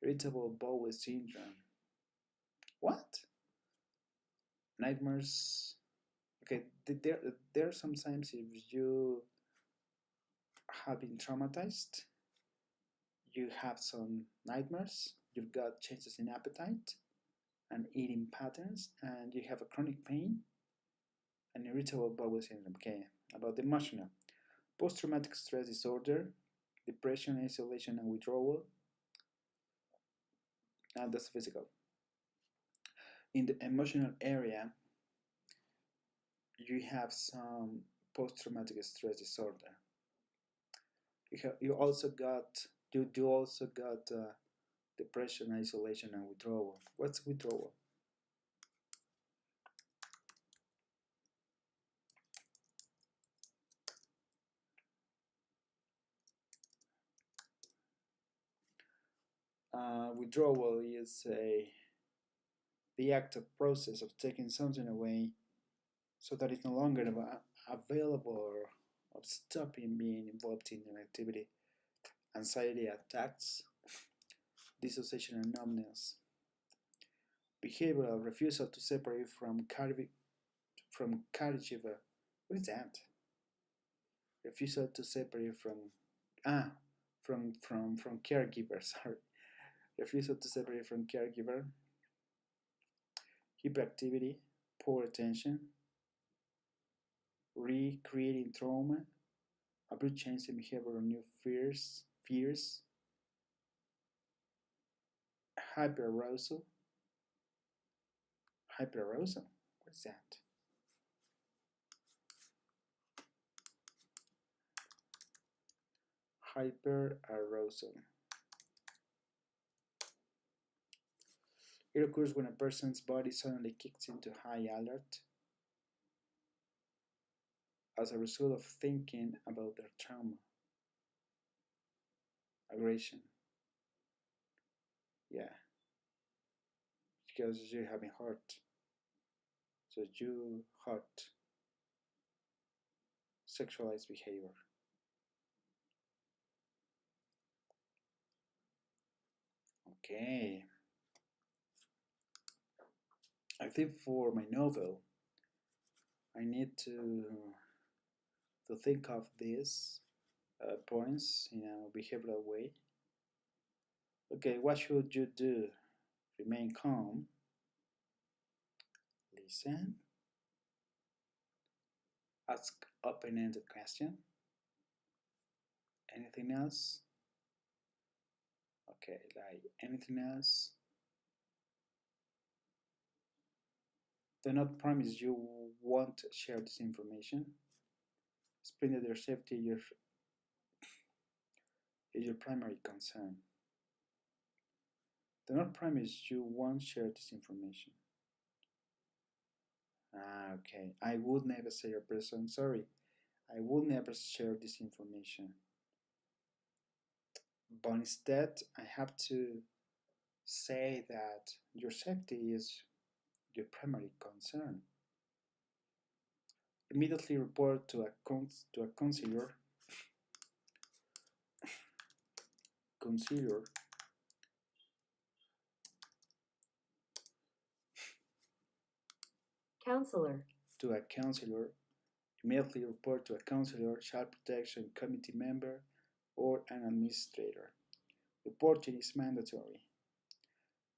irritable bowel syndrome. What? Nightmares. Okay, there are sometimes if you have been traumatized, you have some nightmares, you've got changes in appetite and eating patterns, and you have a chronic pain and irritable bowel syndrome. Okay, about the emotional. Post traumatic stress disorder, depression, isolation, and withdrawal, and that's physical. In the emotional area, you have some post traumatic stress disorder. You also got depression, isolation, and withdrawal. What's withdrawal? Withdrawal is the active process of taking something away so that it's no longer available or of stopping being involved in an activity. Anxiety attacks, dissociation and numbness. behavioral refusal to separate from caregiver. What is that? Refusal to separate ah from caregiver. Sorry, refusal to separate from caregiver. Hyperactivity, poor attention, recreating trauma, abrupt change in behavior or new fears, hyperarousal. Hyperarousal? What's that? Hyperarousal. It occurs when a person's body suddenly kicks into high alert as a result of thinking about their trauma, aggression. Yeah, because you have been hurt. So you hurt sexualized behavior. Okay. I think for my novel, I need to think of these points in a behavioral way. Okay, what should you do? Remain calm, listen, ask open-ended question. Anything else? Okay, like anything else? Do not promise you won't share this information. Explain that their safety is your primary concern. Do not promise you won't share this information. Okay. I would never say a person, sorry. I would never share this information. But instead, I have to say that your safety is your primary concern. Immediately report to a counselor. Counselor. Counselor. To a counselor. Immediately report to a counselor, child protection committee member, or an administrator. Reporting is mandatory.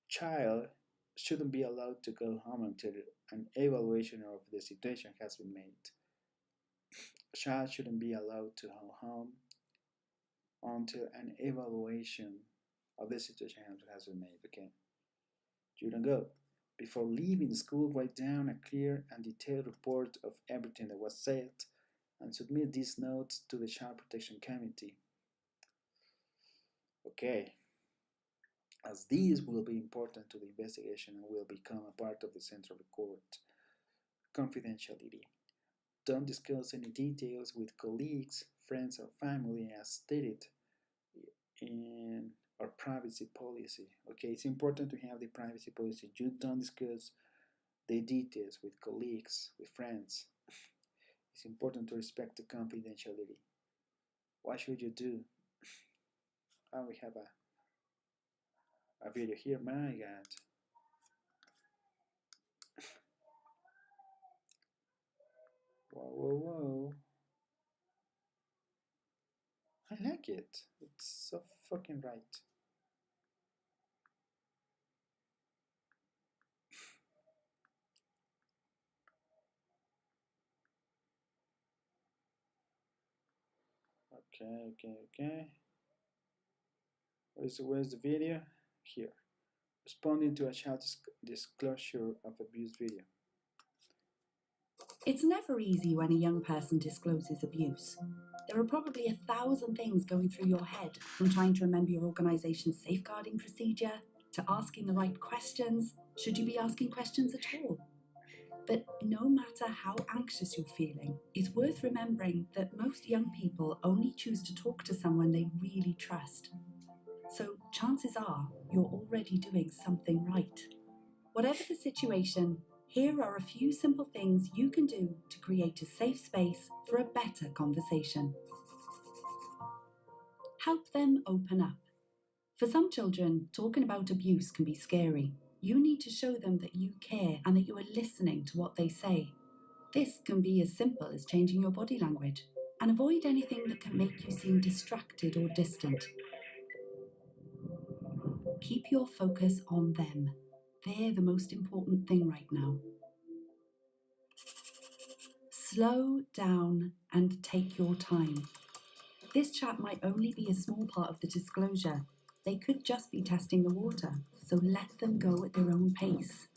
Child shouldn't be allowed to go home until an evaluation of the situation has been made. Child shouldn't be allowed to go home until an evaluation of the situation has been made. Okay, you don't go. Before leaving the school, write down a clear and detailed report of everything that was said and submit these notes to the Child Protection Committee. Okay, as these will be important to the investigation and will become a part of the central record. Confidentiality. Don't discuss any details with colleagues, friends, or family as stated in our privacy policy. Okay, it's important to have the privacy policy. You don't discuss the details with colleagues, with friends. It's important to respect the confidentiality. What should you do? Oh, we have a video here. My God. Whoa, whoa, whoa. I like it. It's so fucking right. Okay. Where's the video? Here. Responding to a child disclosure of abuse video. It's never easy when a young person discloses abuse. There are probably 1,000 things going through your head, from trying to remember your organisation's safeguarding procedure to asking the right questions. Should you be asking questions at all? But no matter how anxious you're feeling, it's worth remembering that most young people only choose to talk to someone they really trust. So chances are you're already doing something right. Whatever the situation, here are a few simple things you can do to create a safe space for a better conversation. Help them open up. For some children, talking about abuse can be scary. You need to show them that you care and that you are listening to what they say. This can be as simple as changing your body language, and avoid anything that can make you seem distracted or distant. Keep your focus on them. They're the most important thing right now. Slow down and take your time. This chat might only be a small part of the disclosure. They could just be testing the water, so let them go at their own pace.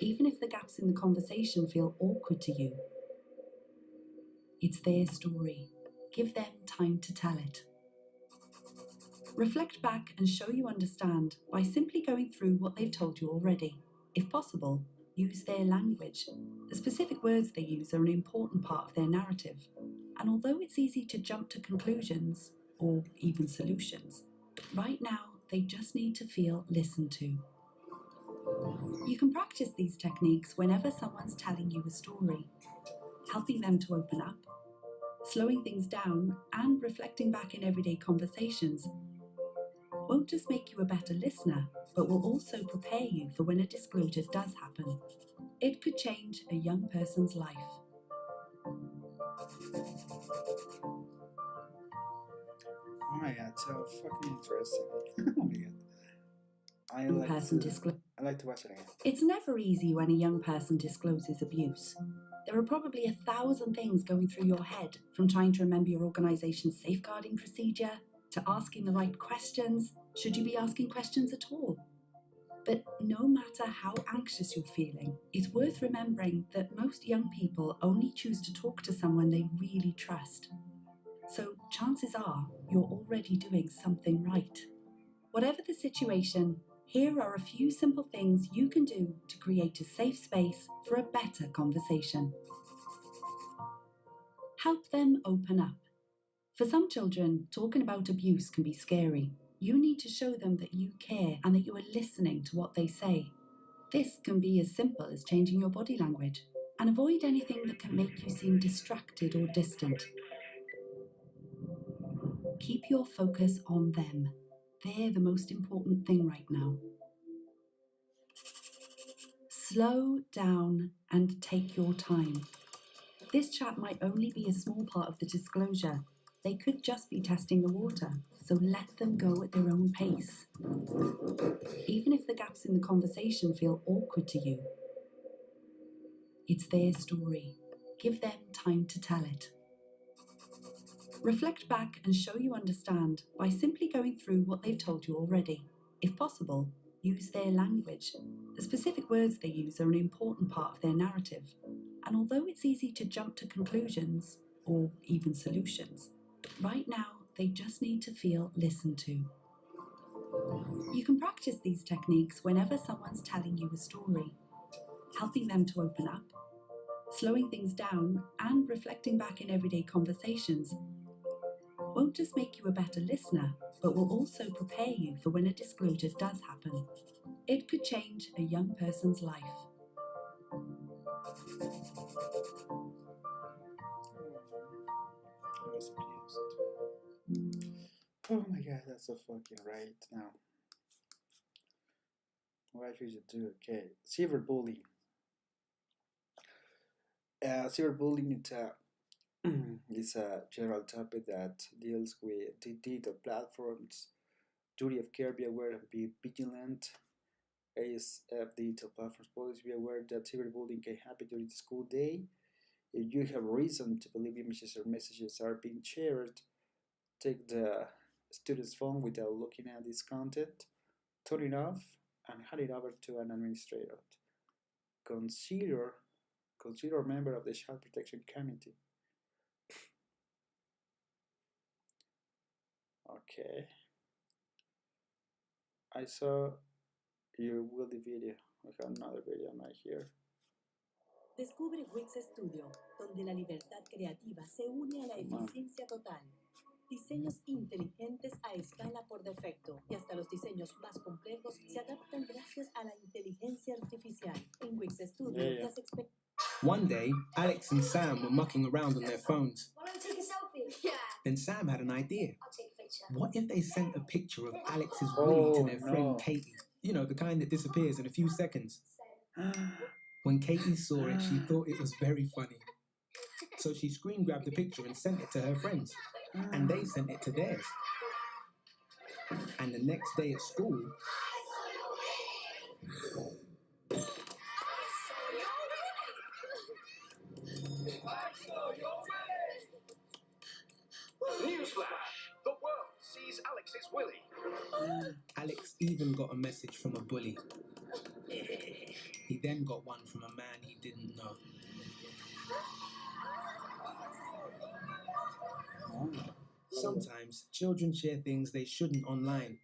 Even if the gaps in the conversation feel awkward to you, it's their story. Give them time to tell it. Reflect back and show you understand by simply going through what they've told you already. If possible, use their language. The specific words they use are an important part of their narrative, and although it's easy to jump to conclusions, or even solutions, right now they just need to feel listened to. You can practice these techniques whenever someone's telling you a story, helping them to open up, slowing things down, and reflecting back in everyday conversations won't just make you a better listener, but will also prepare you for when a disclosure does happen. It could change a young person's life. Oh my god, so fucking interesting. Oh my god. I Young like person I like to watch it again. It's never easy when a young person discloses abuse. There are probably 1,000 things going through your head, from trying to remember your organization's safeguarding procedure, to asking the right questions. Should you be asking questions at all? But no matter how anxious you're feeling, it's worth remembering that most young people only choose to talk to someone they really trust. So chances are you're already doing something right. Whatever the situation, here are a few simple things you can do to create a safe space for a better conversation. Help them open up. For some children, talking about abuse can be scary. You need to show them that you care and that you are listening to what they say. This can be as simple as changing your body language, and avoid anything that can make you seem distracted or distant. Keep your focus on them. They're the most important thing right now. Slow down and take your time. This chat might only be a small part of the disclosure. They could just be testing the water, so let them go at their own pace. Even if the gaps in the conversation feel awkward to you, it's their story. Give them time to tell it. Reflect back and show you understand by simply going through what they've told you already. If possible, use their language. The specific words they use are an important part of their narrative, and although it's easy to jump to conclusions, or even solutions, right now they just need to feel listened to. You can practice these techniques whenever someone's telling you a story, helping them to open up, slowing things down, and reflecting back in everyday conversations won't just make you a better listener, but will also prepare you for when a disclosure does happen. It could change a young person's life. I was abused. Oh my god, that's so fucking right now. What should you do? Okay, cyberbullying. Cyberbullying is a general topic that deals with digital platforms, duty of care, be aware and be vigilant. ASF digital platforms policy, be aware that cyberbullying can happen during the school day. If you have reason to believe images or messages are being shared, take the student's phone without looking at this content, turn it off, and hand it over to an administrator. Consider a member of the Child Protection Committee. Okay. I saw you will the video. I have another video right here. Descubre Wix Studio, donde la libertad creativa se une a la eficiencia total. Diseños inteligentes a escala por defecto, y hasta los diseños más complejos se adaptan gracias a la inteligencia artificial. En Wix Studio, las One day, Alex and Sam were mucking around on their phones. Why don't we take a selfie? Yeah. Then Sam had an idea. I'll take a picture. What if they sent a picture of Alex's Willy to their friend Katie? You know, the kind that disappears in a few seconds. When Katie saw it, she thought it was very funny. So she screen grabbed the picture and sent it to her friends. And they sent it to theirs. And the next day at school, Newsflash! The world sees Alex's Willy. Alex even got a message from a bully. He then got one from a man he didn't know. Sometimes children share things they shouldn't online.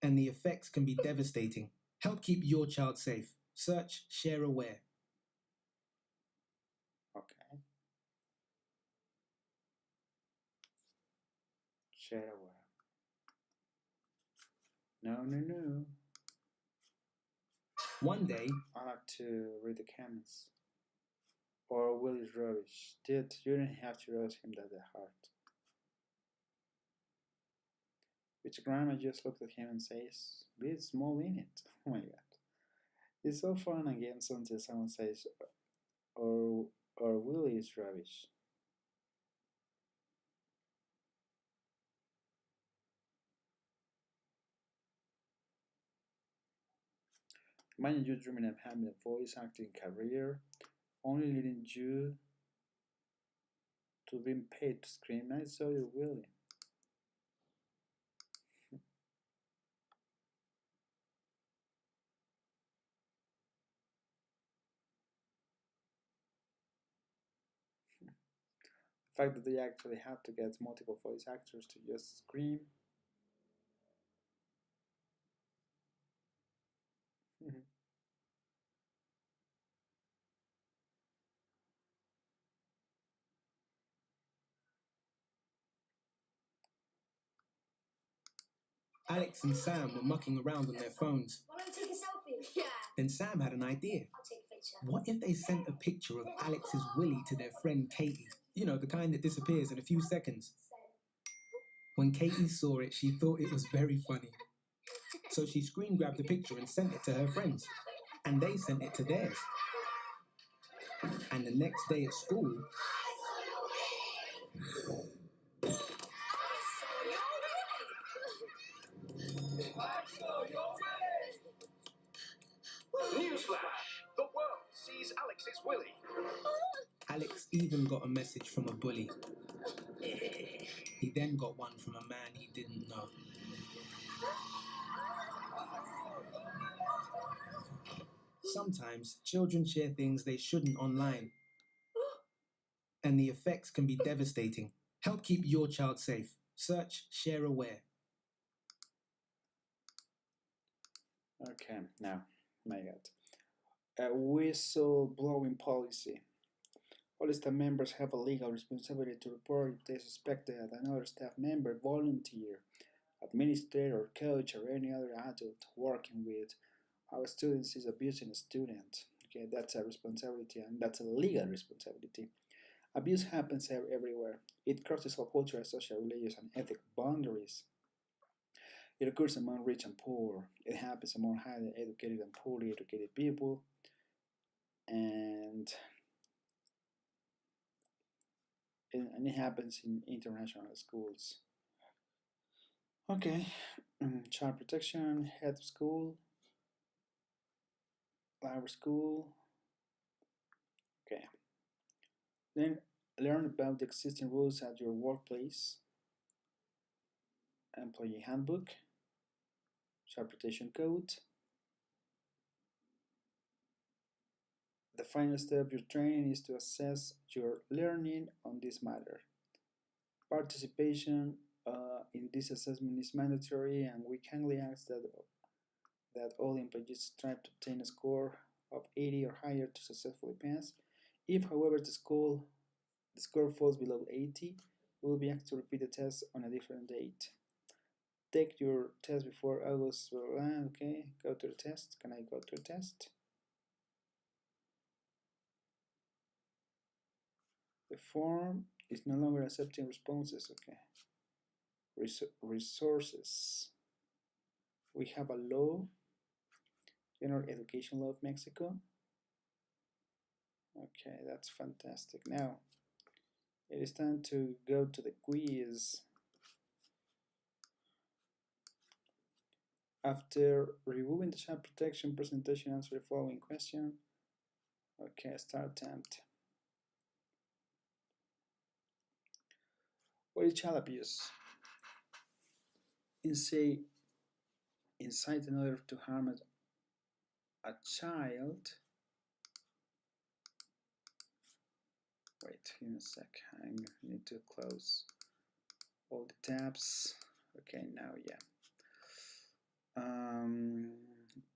And the effects can be devastating. Help keep your child safe. Search Share Aware. Okay. Share aware. No. One day, I like to read the comments. Or Willie's rubbish. Dude, you don't have to roast him that hard. Which grandma just looked at him and says, be small in it. Oh my god. It's so fun and games until someone says, or Willie is rubbish. Imagine you dreaming of having a voice acting career, only leading you to being paid to scream, I saw you, Willie. The fact that they actually have to get multiple voice actors to just scream. Alex and Sam were mucking around on their phones. Why don't we take a selfie? Yeah. Then Sam had an idea. I'll take a picture. What if they sent a picture of Alex's Willy to their friend Katie? You know, the kind that disappears in a few seconds. When Katie saw it, she thought it was very funny. So she screen grabbed the picture and sent it to her friends. And they sent it to theirs. And the next day at school, Newsflash! The world sees Alex's Willy. Alex even got a message from a bully. He then got one from a man he didn't know. Sometimes children share things they shouldn't online. And the effects can be devastating. Help keep your child safe. Search Share Aware. Okay, now, my god. A whistleblowing policy. All staff members have a legal responsibility to report if they suspect that another staff member, volunteer, administrator, coach, or any other adult working with our students is abusing a student. Okay, that's a responsibility, and that's a legal responsibility. Abuse happens everywhere. It crosses all cultural, social, religious, and ethic boundaries. It occurs among rich and poor. It happens among highly educated and poorly educated people. And it happens in international schools. Okay, child protection, head of school, library school. Okay, then learn about the existing rules at your workplace, employee handbook, child protection code. The final step of your training is to assess your learning on this matter. Participation in this assessment is mandatory, and we kindly ask that all employees strive to obtain a score of 80 or higher to successfully pass. If, however, the score falls below 80, we will be asked to repeat the test on a different date. Take your test before August. Okay, go to the test. Can I go to the test? The form is no longer accepting responses. Okay. Resources. we have a law, general education law of Mexico. Okay, that's fantastic. Now it is time to go to the quiz. After reviewing the child protection presentation, answer the following question. Okay, start attempt. What is child abuse? Incite another to harm a child. Wait, give me a sec. I need to close all the tabs. Okay, now yeah.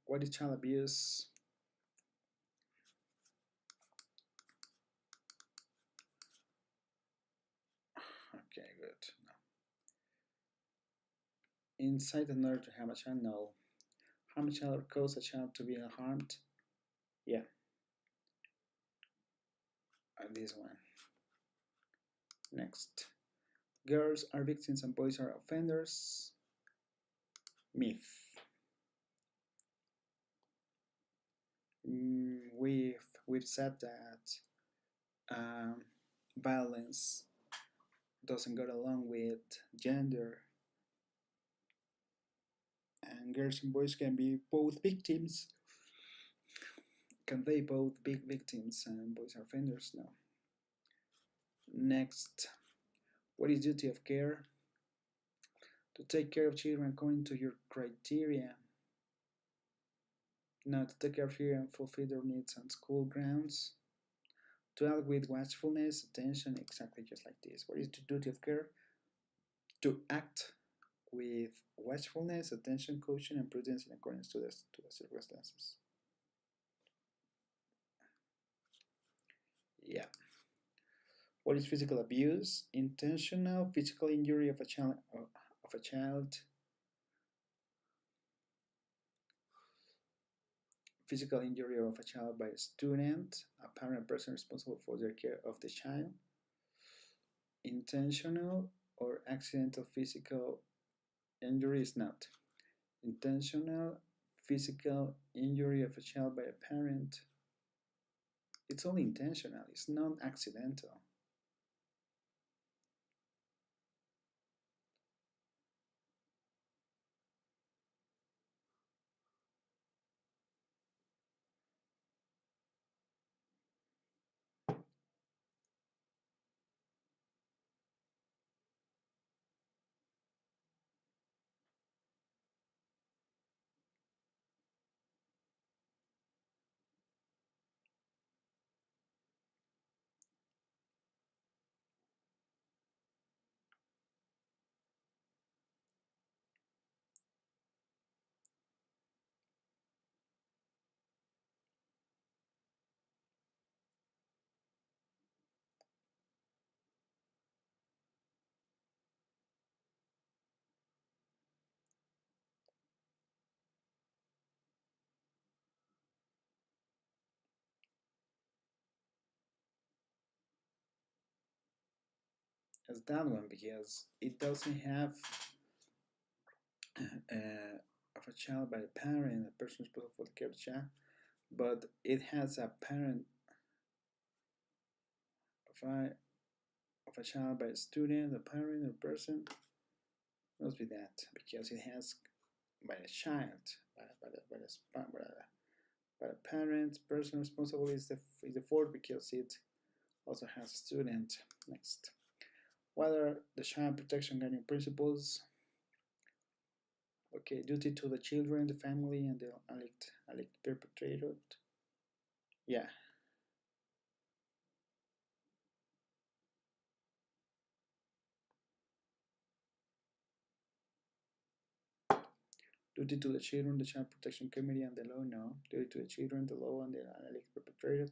What is child abuse? Okay, good. No. Incite another to harm a child? No. Harm a child or cause a child to be harmed? Yeah. This one. Next. Girls are victims and boys are offenders? Myth. We've said that violence doesn't go along with gender, and girls and boys can be both victims. Can they both be victims and boys are offenders? No. Next, what is duty of care? To take care of children according to your criteria. No, to take care of children and fulfill their needs on school grounds. To act with watchfulness, attention, exactly just like this. What is the duty of care? To act with watchfulness, attention, caution, and prudence in accordance to the circumstances. Yeah. What is physical abuse? Intentional physical injury of a child. Physical injury of a child by a student, a parent person responsible for the care of the child. Intentional or accidental physical injury is not. Intentional physical injury of a child by a parent, it's only intentional, it's not accidental. As that one because it doesn't have of a child by a parent, a person responsible for the care of the child, but it has a parent of a child by a student, a parent, a person. Must be that because it has by a child, by a parent, person responsible is the fourth because it also has a student. Next, what are the child protection guiding principles? Okay, duty to the children, the family, and the alleged perpetrator. Yeah. Duty to the children, the Child Protection Committee, and the law, no. Duty to the children, the law, and the alleged perpetrator.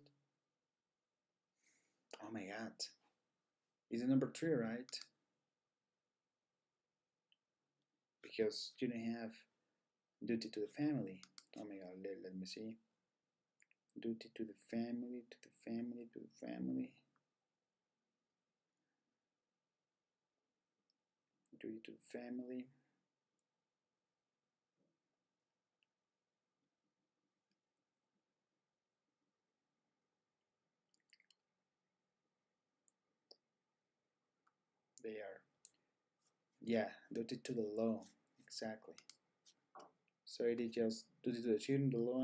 Oh my god. Is it number 3, right? Because you don't have duty to the family. Oh my god, let me see. Duty to the family, to the family, to the family. Duty to the family. They are, yeah, duty to the law, exactly. So it is just duty to the children, the law,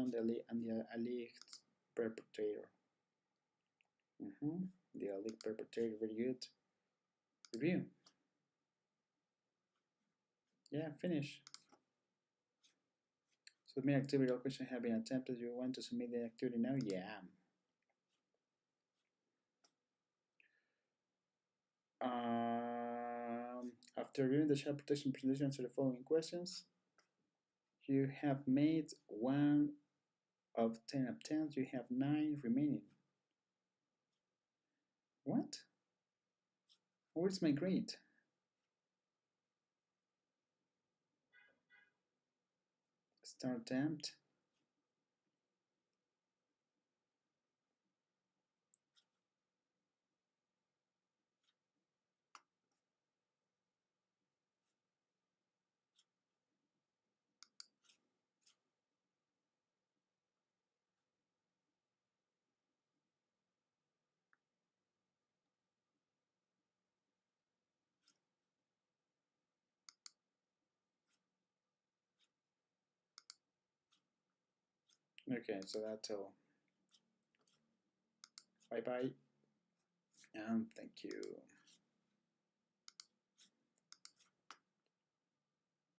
and the alleged perpetrator. The alleged perpetrator, very good. Review. Yeah, finish. Submit activity. All questions have been attempted. You want to submit the activity now? Yeah. After reviewing the child protection presentation, answer the following questions. You have made 1 of 10 attempts. You have 9 remaining. What? Where's my grade? Start attempt. Okay, so that's all. Bye bye, and thank you.